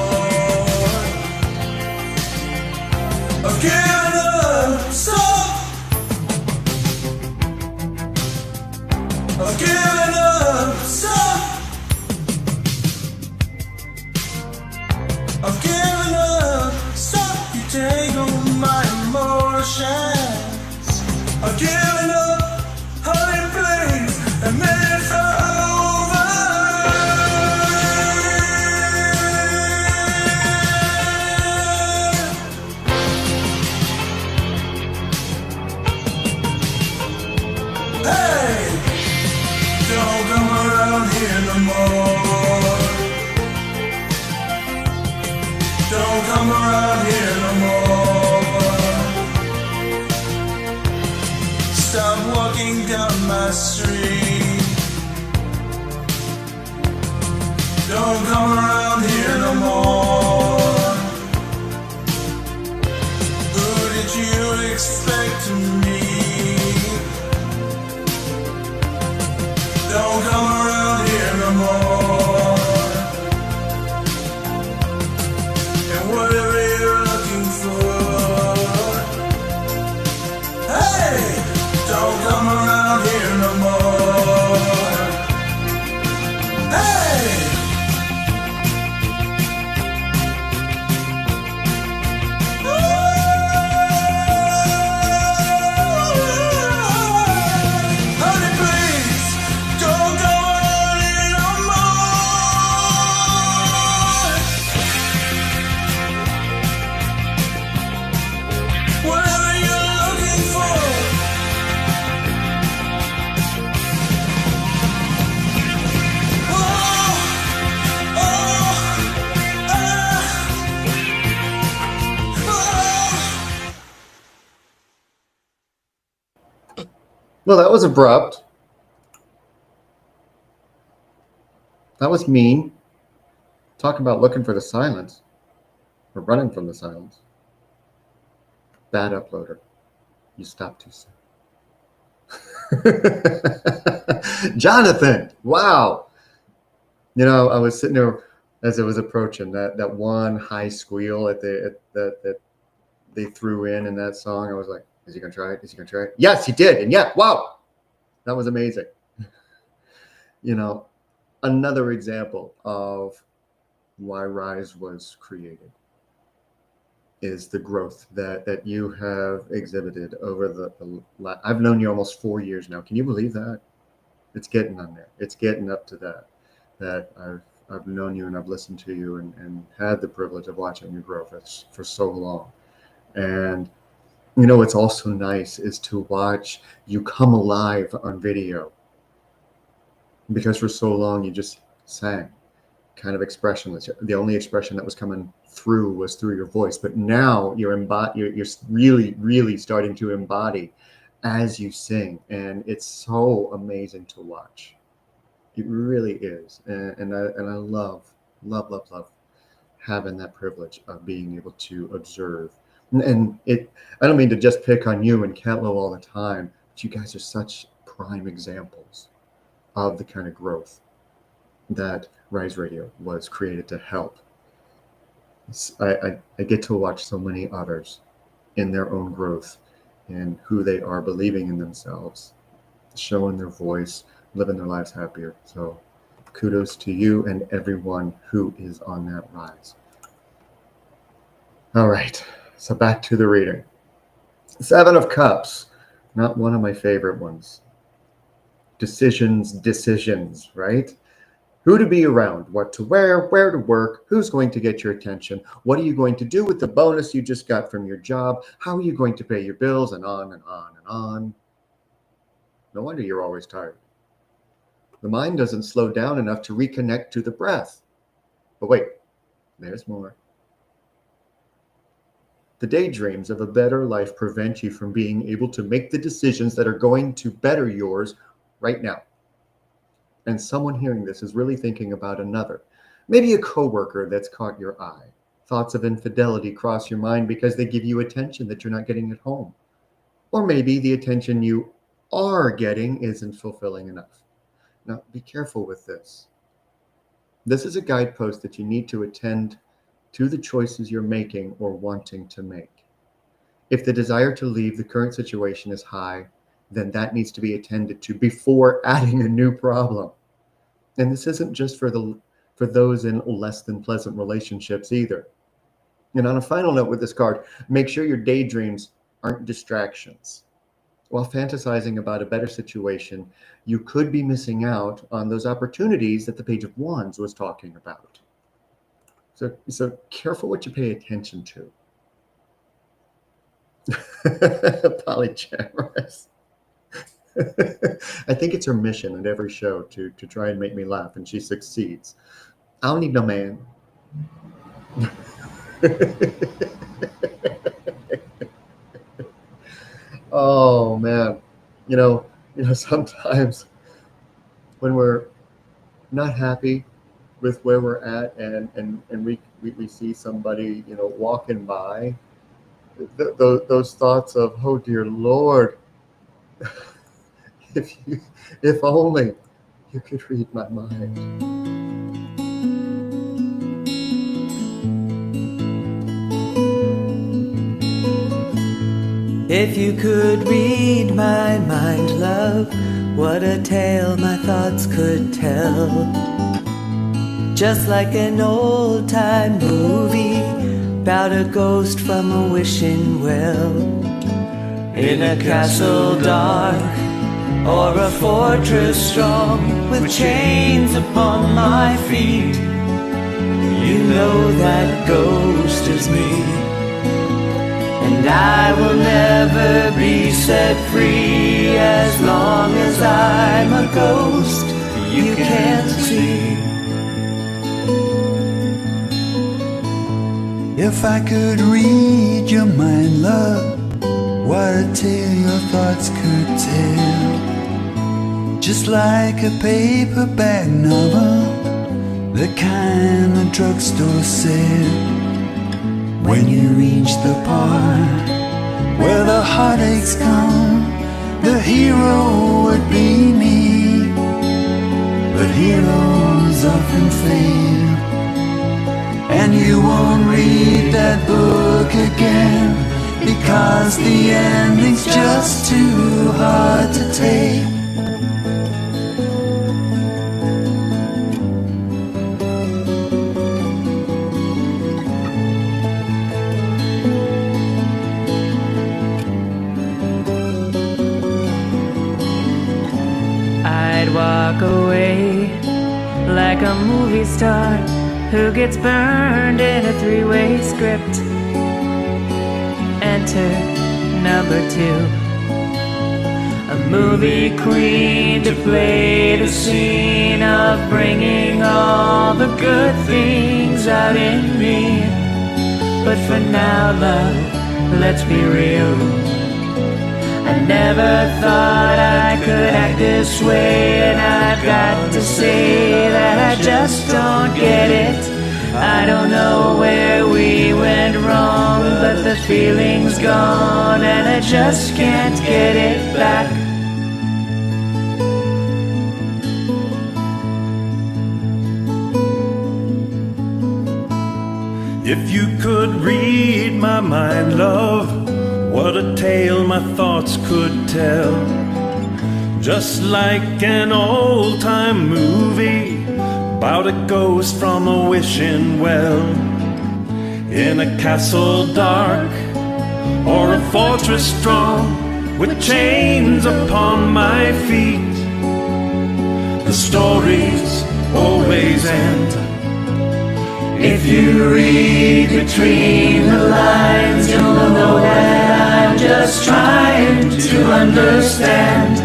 I've given up, so I've given up, so I've given up, so you take on my emotions. I've given up, honey, please, admit it's over. Hey, don't come around here no more. Don't come around here no more. Stop walking down my street. Don't come around here no more. Who did you expect to meet? Don't come around here no more. And whatever you're looking for. Hey, don't come around here no more. Hey. Honey, please, don't go around here no more. Whatever you're looking for. Oh, oh, oh. Well, that was abrupt. That was mean. Talk about looking for the silence or running from the silence. Bad uploader. You stopped too soon. Jonathan, wow. You know, I was sitting there as it was approaching that one high squeal that they threw in that song. I was like, is he gonna try it? Is he gonna try it? Yes, he did. And yeah, wow, that was amazing. You know, another example of why Rise was created is the growth that you have exhibited over I've known you almost 4 years now. Can you believe that? It's getting on there. It's getting up to that I've known you and I've listened to you and had the privilege of watching you grow for so long. And you know what's also nice is to watch you come alive on video, because for so long you just sang kind of expressionless. The only expression that was coming through was through your voice, but now you're really starting to embody as you sing, and it's so amazing to watch. It really is, and I love having that privilege of being able to observe. And I don't mean to just pick on you and Catlow all the time, but you guys are such prime examples of the kind of growth that Rise Radio was created to help. I get to watch so many others in their own growth and who they are, believing in themselves, showing their voice, living their lives happier. So kudos to you and everyone who is on that rise. All right, so back to the reading. Seven of Cups, not one of my favorite ones. Decisions, right? Who to be around, what to wear, where to work, who's going to get your attention, what are you going to do with the bonus you just got from your job, how are you going to pay your bills, and on and on and on. No wonder you're always tired. The mind doesn't slow down enough to reconnect to the breath. But wait, there's more. The daydreams of a better life prevent you from being able to make the decisions that are going to better yours right now. And someone hearing this is really thinking about another. Maybe a coworker that's caught your eye. Thoughts of infidelity cross your mind because they give you attention that you're not getting at home. Or maybe the attention you are getting isn't fulfilling enough. Now, be careful with this. This is a guidepost that you need to attend to the choices you're making or wanting to make. If the desire to leave the current situation is high, then that needs to be attended to before adding a new problem. And this isn't just for those in less than pleasant relationships either. And on a final note with this card, make sure your daydreams aren't distractions. While fantasizing about a better situation, you could be missing out on those opportunities that the Page of Wands was talking about. So careful what you pay attention to. Polyamorous. I think it's her mission at every show to try and make me laugh, and she succeeds. I don't need no man. Oh man, you know, sometimes when we're not happy with where we're at, and we see somebody, walking by, those thoughts of, oh dear Lord, if only you could read my mind. If you could read my mind, love, what a tale my thoughts could tell. Just like an old-time movie about a ghost from a wishing well. In a castle dark or a fortress strong with chains upon my feet, you know that ghost is me. And I will never be set free as long as I'm a ghost you can't see. If I could read your mind, love, what a tale your thoughts could tell. Just like a paperback novel, the kind the drugstore said. When you reach the part where the heartaches come, the hero would be me. But heroes often fail, and you won't read that book again, because the ending's just too hard to take. I'd walk away like a movie star who gets burned in a three-way script. Enter number 2, a movie queen to play the scene of bringing all the good things out in me. But for now, love, let's be real. I never thought I could act this way, and I've got to say that I just don't get it. I don't know where we went wrong, but the feeling's gone and I just can't get it back. If you could read my mind, love, what a tale my thoughts could tell. Just like an old-time movie about a ghost from a wishing well, in a castle dark or a fortress strong, with chains upon my feet. The stories always end. If you read between the lines, you'll know that I'm just trying to understand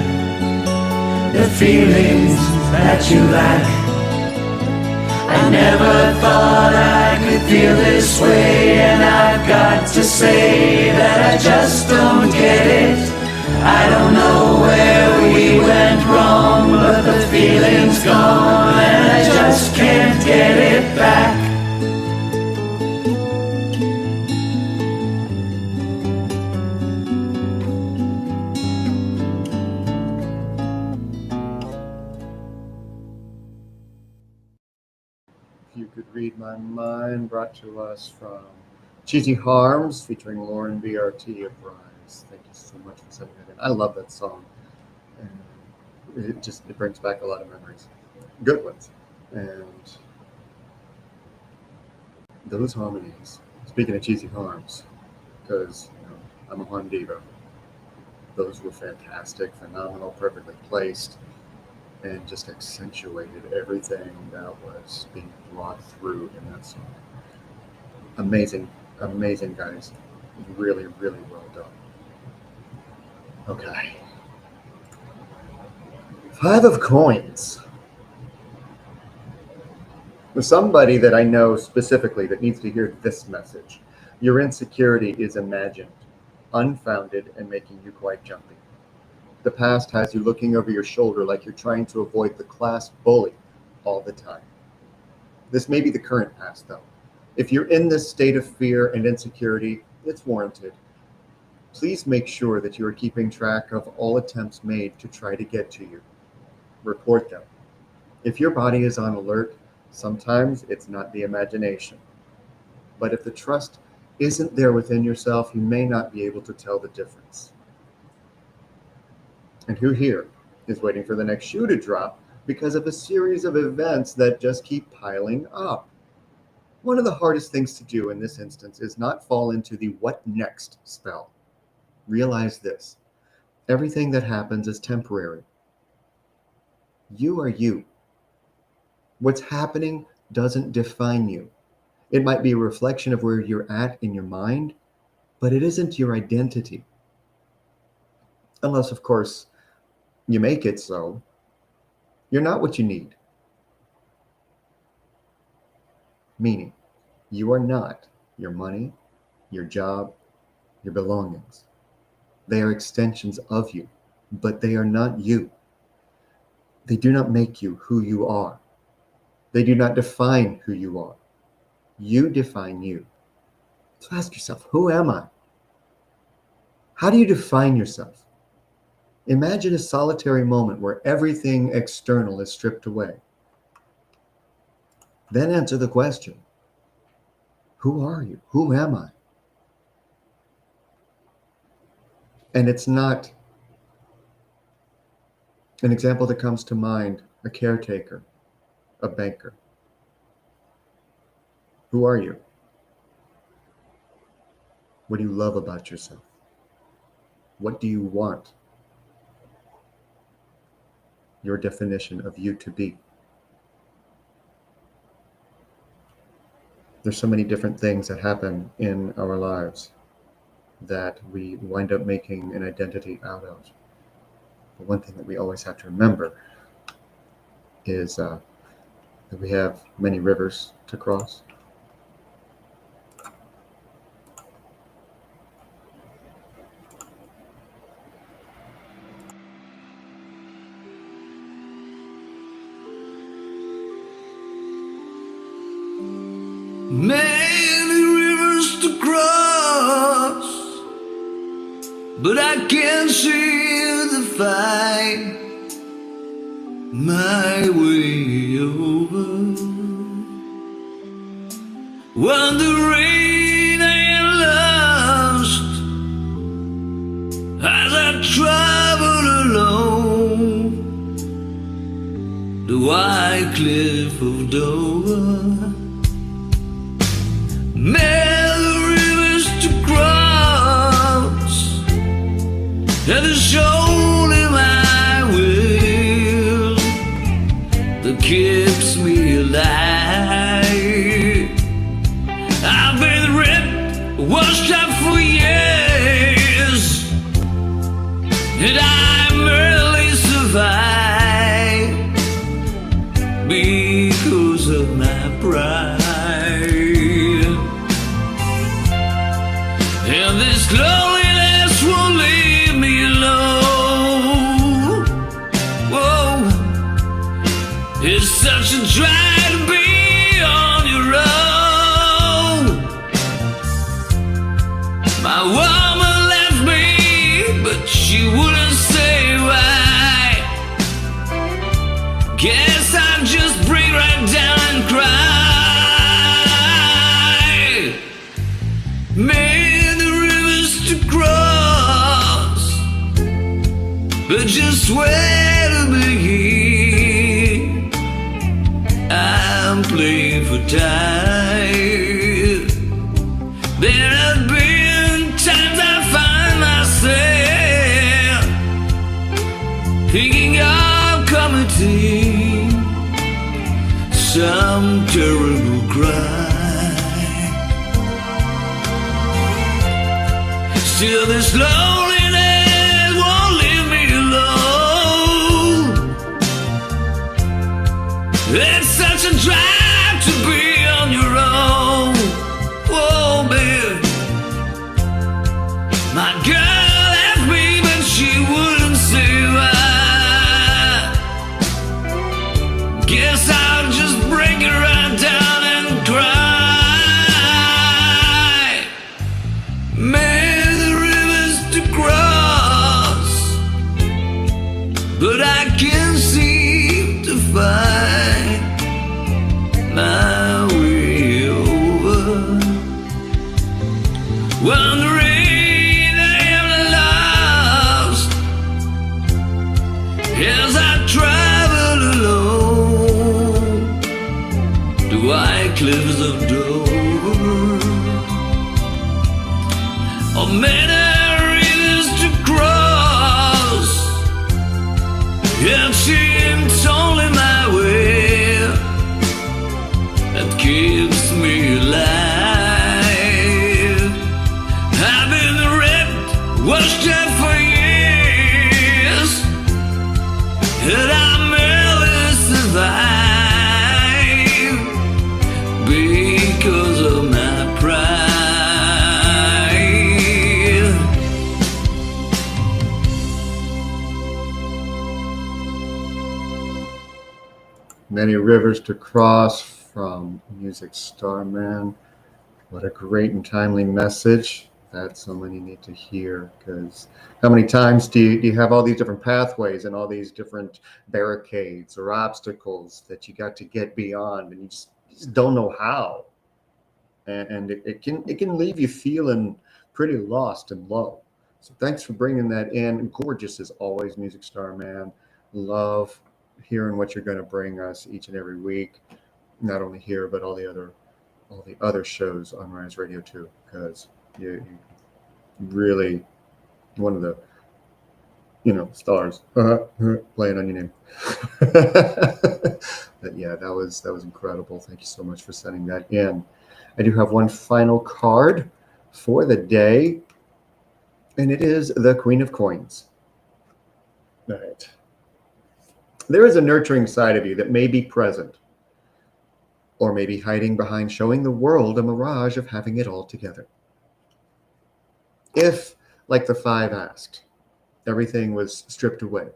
the feelings that you lack. I never thought I could feel this way, and I've got to say that I just don't get it. I don't know where we went wrong, but the feeling's gone and I just can't get it back. If You Could Read My Mind, brought to us from Cheesy Harms, featuring Lauren BRT of Rise. Thank you so much for sending that in. I love that song. And it brings back a lot of memories. Good ones. And those harmonies, speaking of Cheesy Harms, because I'm a harm diva, those were fantastic, phenomenal, perfectly placed, and just accentuated everything that was being brought through in that song. Amazing, amazing guys. Really, really well done. Okay. 5 of coins. There's somebody that I know specifically that needs to hear this message. Your insecurity is imagined, unfounded, and making you quite jumpy. The past has you looking over your shoulder like you're trying to avoid the class bully all the time. This may be the current past, though. If you're in this state of fear and insecurity, it's warranted. Please make sure that you are keeping track of all attempts made to try to get to you. Report them. If your body is on alert, sometimes it's not the imagination. But if the trust isn't there within yourself, you may not be able to tell the difference. And who here is waiting for the next shoe to drop because of a series of events that just keep piling up? One of the hardest things to do in this instance is not fall into the what next spell. Realize this: everything that happens is temporary. You are you. What's happening doesn't define you. It might be a reflection of where you're at in your mind, but it isn't your identity. Unless, of course, you make it so. You're not what you need. Meaning, you are not your money, your job, your belongings. They are extensions of you, but they are not you. They do not make you who you are. They do not define who you are. You define you. So ask yourself, who am I? How do you define yourself? Imagine a solitary moment where everything external is stripped away. Then answer the question, who are you? Who am I? And it's not an example that comes to mind, a caretaker, a banker. Who are you? What do you love about yourself? What do you want your definition of you to be? There's so many different things that happen in our lives that we wind up making an identity out of. But one thing that we always have to remember is that we have many rivers to cross. Many rivers to cross, but I can't seem to find my way over. Wondering cliff of Dover. Many rivers to cross, and it's only my will that keeps me alive. I've been ripped, washed up for years, and I merely survive because of my pride. And this loneliness won't leave me alone. Whoa, it's such a drag to be on your own. My woman left me, but she wouldn't say why. Guess I'll just break right down and cry. Many rivers to cross, but just where to begin? I'm playing for time. There have been times I find myself thinking of committing some terrible crime. Still this loneliness won't leave me alone. It's such a drag to be on your own. Whoa, baby. My girl left me, but she wouldn't say why. Guess I'll just break it right down and cry. Many rivers to cross, but I can't seem to find my way over. Wondering I am lost as I travel alone to white cliffs of Dover. Oh, many rivers to cross, it seems only my way that keeps me alive. I've been ripped, washed up for years, and I merely survive because of my pride. Many rivers to cross from Music Star Man. What a great and timely message that so many need to hear, because how many times do you have all these different pathways and all these different barricades or obstacles that you got to get beyond, and you just don't know how, and it can leave you feeling pretty lost and low. So thanks for bringing that in. Gorgeous as always, Music Star Man. Love hearing what you're going to bring us each and every week, not only here but all the other shows on Rise Radio too, because you really one of the stars playing on your name. But yeah, that was incredible. Thank you so much for sending that in. I do have one final card for the day, and it is the Queen of Coins. All right. There is a nurturing side of you that may be present, or maybe hiding behind showing the world a mirage of having it all together. If, like the five asked, everything was stripped away,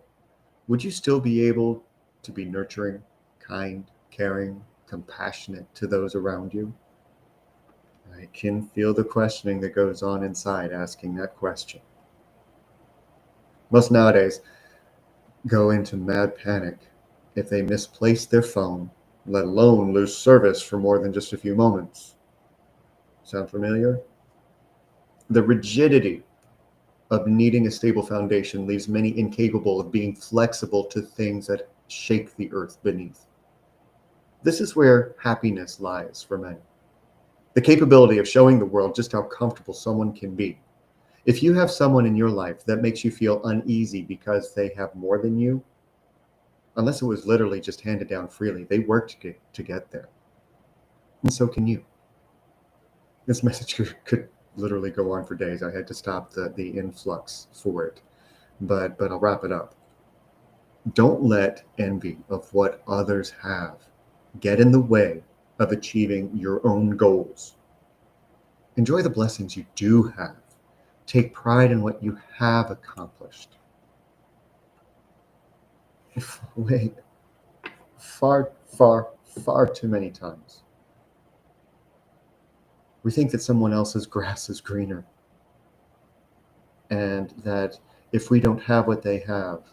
would you still be able to be nurturing, kind, caring, compassionate to those around you? I can feel the questioning that goes on inside asking that question. Most nowadays go into mad panic if they misplace their phone, let alone lose service for more than just a few moments. Sound familiar? The rigidity of needing a stable foundation leaves many incapable of being flexible to things that shake the earth beneath. This is where happiness lies for many. The capability of showing the world just how comfortable someone can be. If you have someone in your life that makes you feel uneasy because they have more than you, unless it was literally just handed down freely, they worked to get there. And so can you. This message could literally go on for days. I had to stop the influx for it, but I'll wrap it up. Don't let envy of what others have get in the way of achieving your own goals. Enjoy the blessings you do have. Take pride in what you have accomplished. Wait, far, far, far too many times, we think that someone else's grass is greener, and that if we don't have what they have,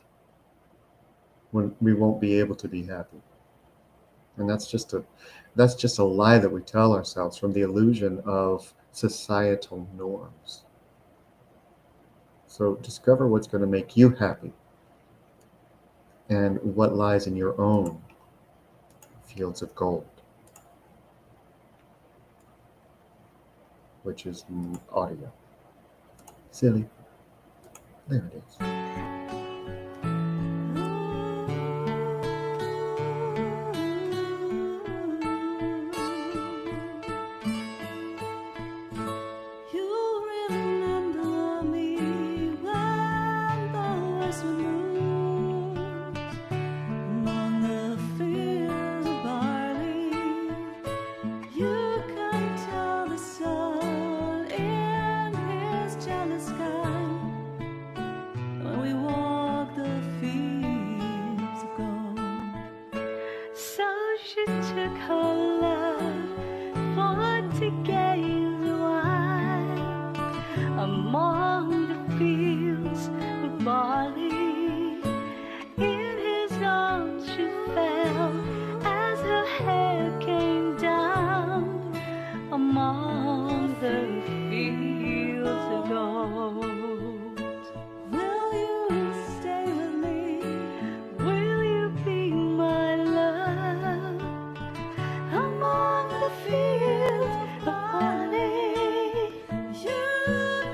we won't be able to be happy. And that's just a lie that we tell ourselves from the illusion of societal norms. So discover what's going to make you happy and what lies in your own fields of gold, which is audio. Silly. There it is. You remember me when the western moons among the fields of barley. You can tell the sun in his jealous sky when we walk the fields of gold. So she took her love for to gaze wide among the fields of barley. In his arms she fell as her hair came down among the fields of gold. Will you stay with me? Will you be my love among the fields of barley? You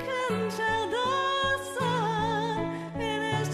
can tell the sun in his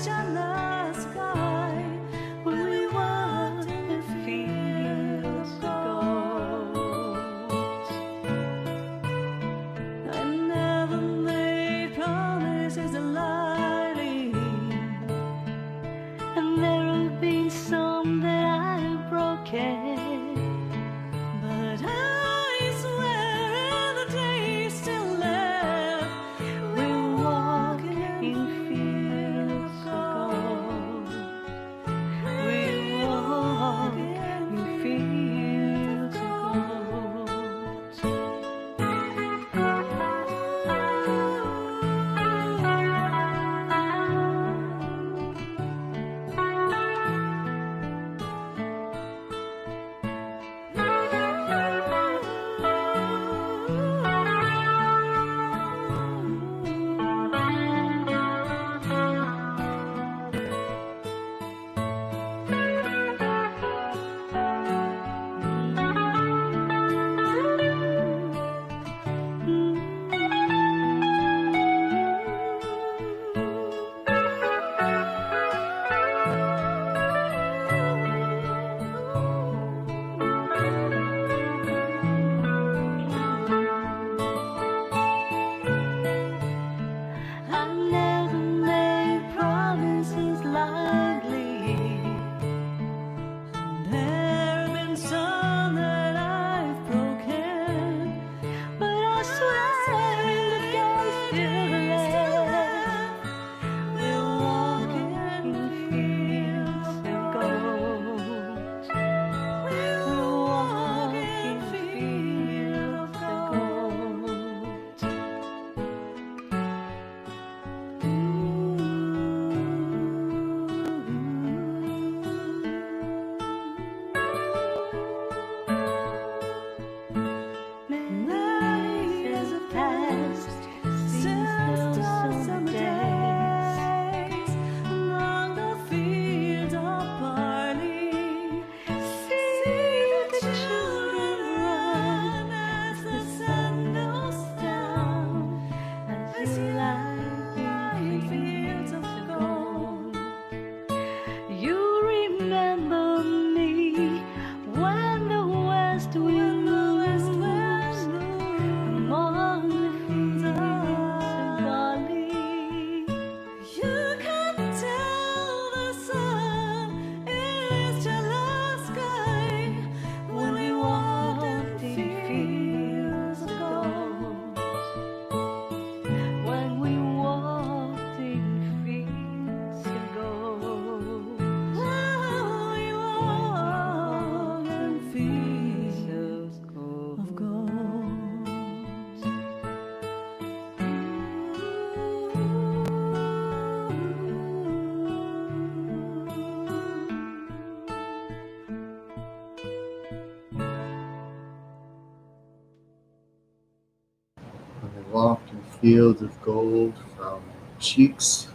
Fields of Gold from Cheeks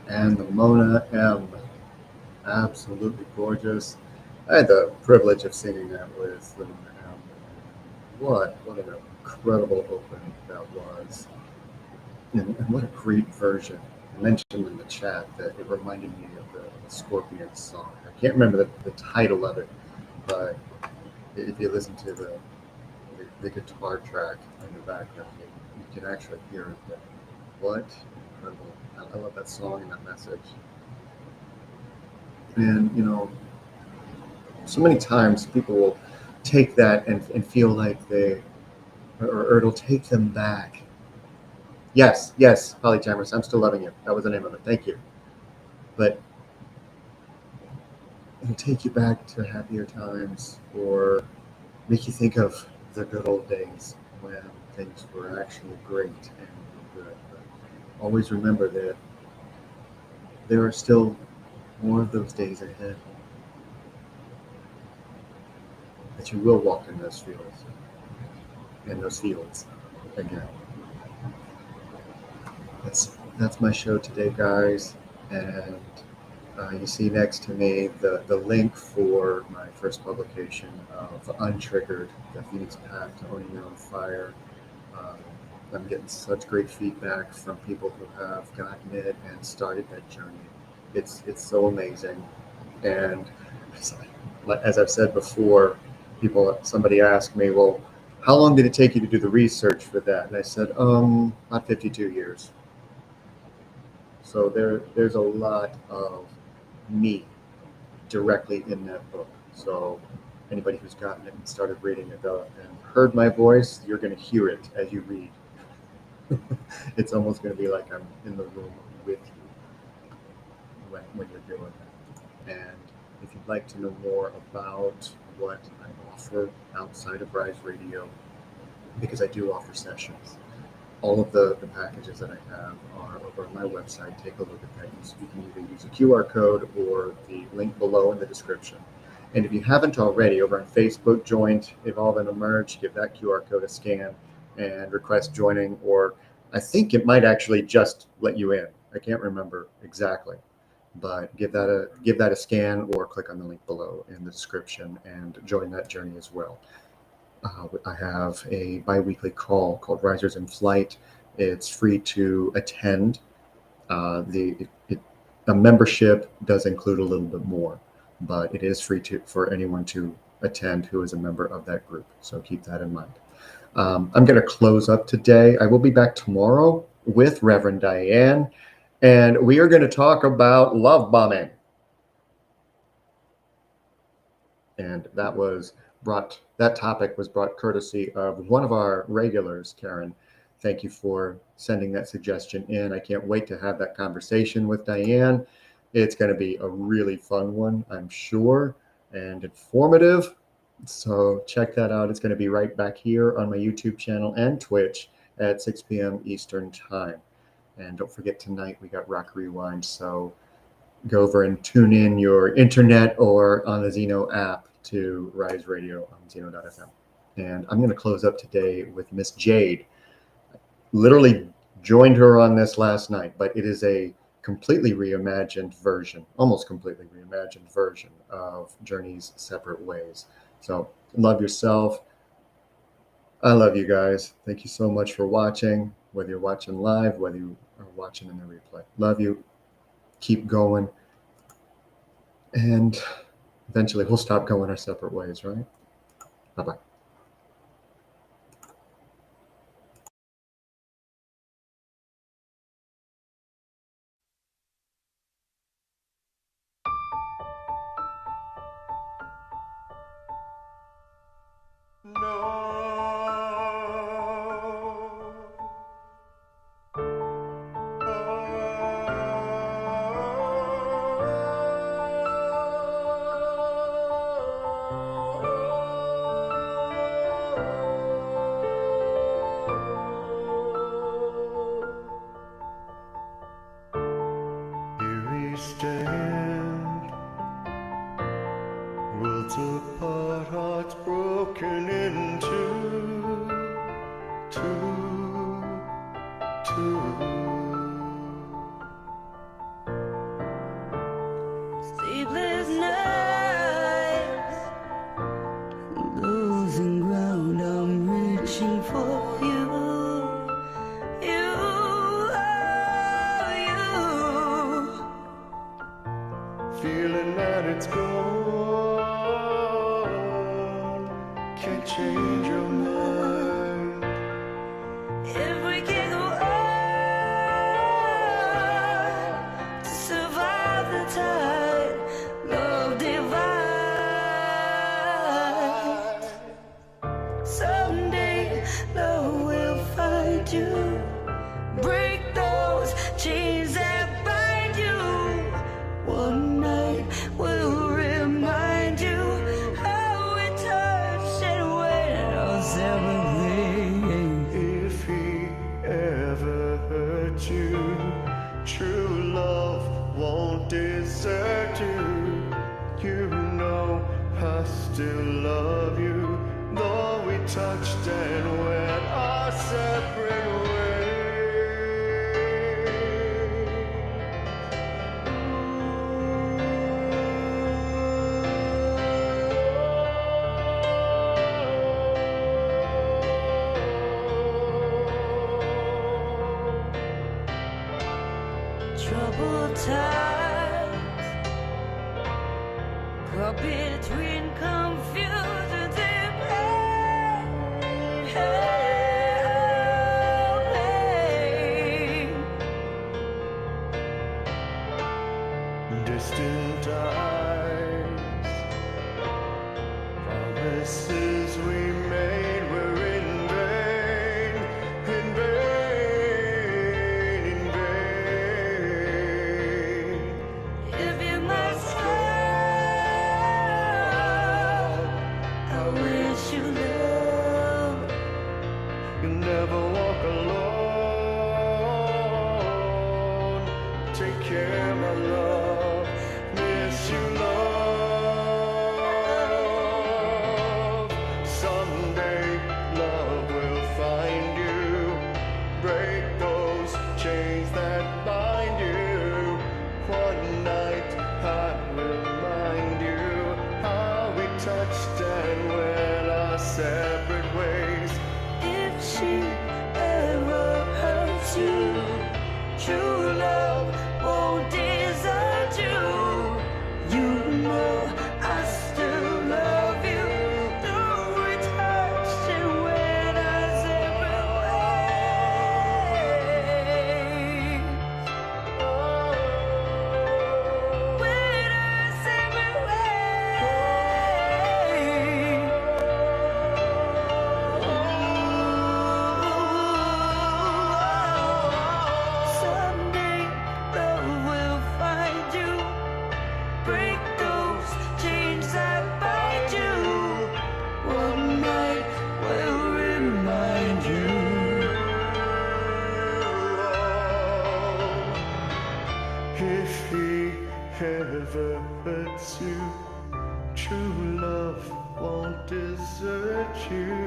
and the Mona M. Absolutely gorgeous. I had the privilege of singing that with the Mona M. What an incredible opening that was. And what a great version. I mentioned in the chat that it reminded me of the Scorpions song. I can't remember the title of it, but if you listen to the guitar track in the background, you can actually hear it. But what incredible. I love that song and that message. And, you know, so many times people will take that and feel like or it'll take them back. Yes, Polychamers, I'm still loving you. That was the name of it. Thank you. But it'll take you back to happier times or make you think of the good old days when things were actually great and good. But always remember that there are still more of those days ahead. That you will walk in those fields again. That's my show today, guys. And you see next to me the link for my first publication of Untriggered, The Phoenix Path to Owning Your Own Fire. I'm getting such great feedback from people who have gotten it and started that journey. It's so amazing. And as I've said before, somebody asked me, well, how long did it take you to do the research for that? And I said, about 52 years. So there's a lot of me directly in that book. So anybody who's gotten it and started reading it and heard my voice, you're going to hear it as you read. It's almost going to be like I'm in the room with you when you're doing that. And if you'd like to know more about what I offer outside of Rise Radio, because I do offer sessions, all of the packages that I have are over on my website. Take a look at that. You can either use a QR code or the link below in the description. And if you haven't already, over on Facebook, joined Evolve and Emerge, give that QR code a scan and request joining, or I think it might actually just let you in. I can't remember exactly, but give that a scan or click on the link below in the description and join that journey as well. I have a bi-weekly call called Risers in Flight. It's free to attend. A membership does include a little bit more, but it is free for anyone to attend who is a member of that group. So keep that in mind. I'm going to close up today. I will be back tomorrow with Reverend Diane, and we are going to talk about love bombing. And that topic was brought courtesy of one of our regulars, Karen. Thank you for sending that suggestion in. I can't wait to have that conversation with Diane. It's going to be a really fun one, I'm sure, and informative. So check that out. It's going to be right back here on my YouTube channel and Twitch at 6 p.m. Eastern Time. And don't forget, tonight we got Rock Rewind. So go over and tune in your internet or on the Zeno app to Rise Radio on Zeno.fm. And I'm going to close up today with Miss Jade. Literally joined her on this last night, but it is a completely reimagined version, almost completely reimagined version of Journey's Separate Ways. So love yourself. I love you guys. Thank you so much for watching, whether you're watching live, whether you are watching in the replay. Love you. Keep going. And eventually we'll stop going our separate ways, right? Bye-bye. Here we stand, worlds apart, hearts broken in two. can change your mind. If we can go on to survive the tide, love divine. Someday love will find you, break those chains that bind you. One night will remind you how we touched and went our separate ways. If he ever hurt you, true love won't desert you. You know I still love you, though we touched and went our separate ways. Troubled times, caught between confusion and pain. Distant eyes, promises we made were in vain, in vain, in vain. If you must go, I wish you love. You'll never walk alone. Take care, my love. Miss you, love. Someday, love will find you. Break those chains that bind you. One night, I will remind you how we touched and went our separate ways. If she ever hurts you, true love won't desert you. You know I still love you, though we touched and went our separate ways. Went our separate ways. Someday love will find you, break those chains that bind you. One night will remind you. If he ever hurts you, true love won't desert you.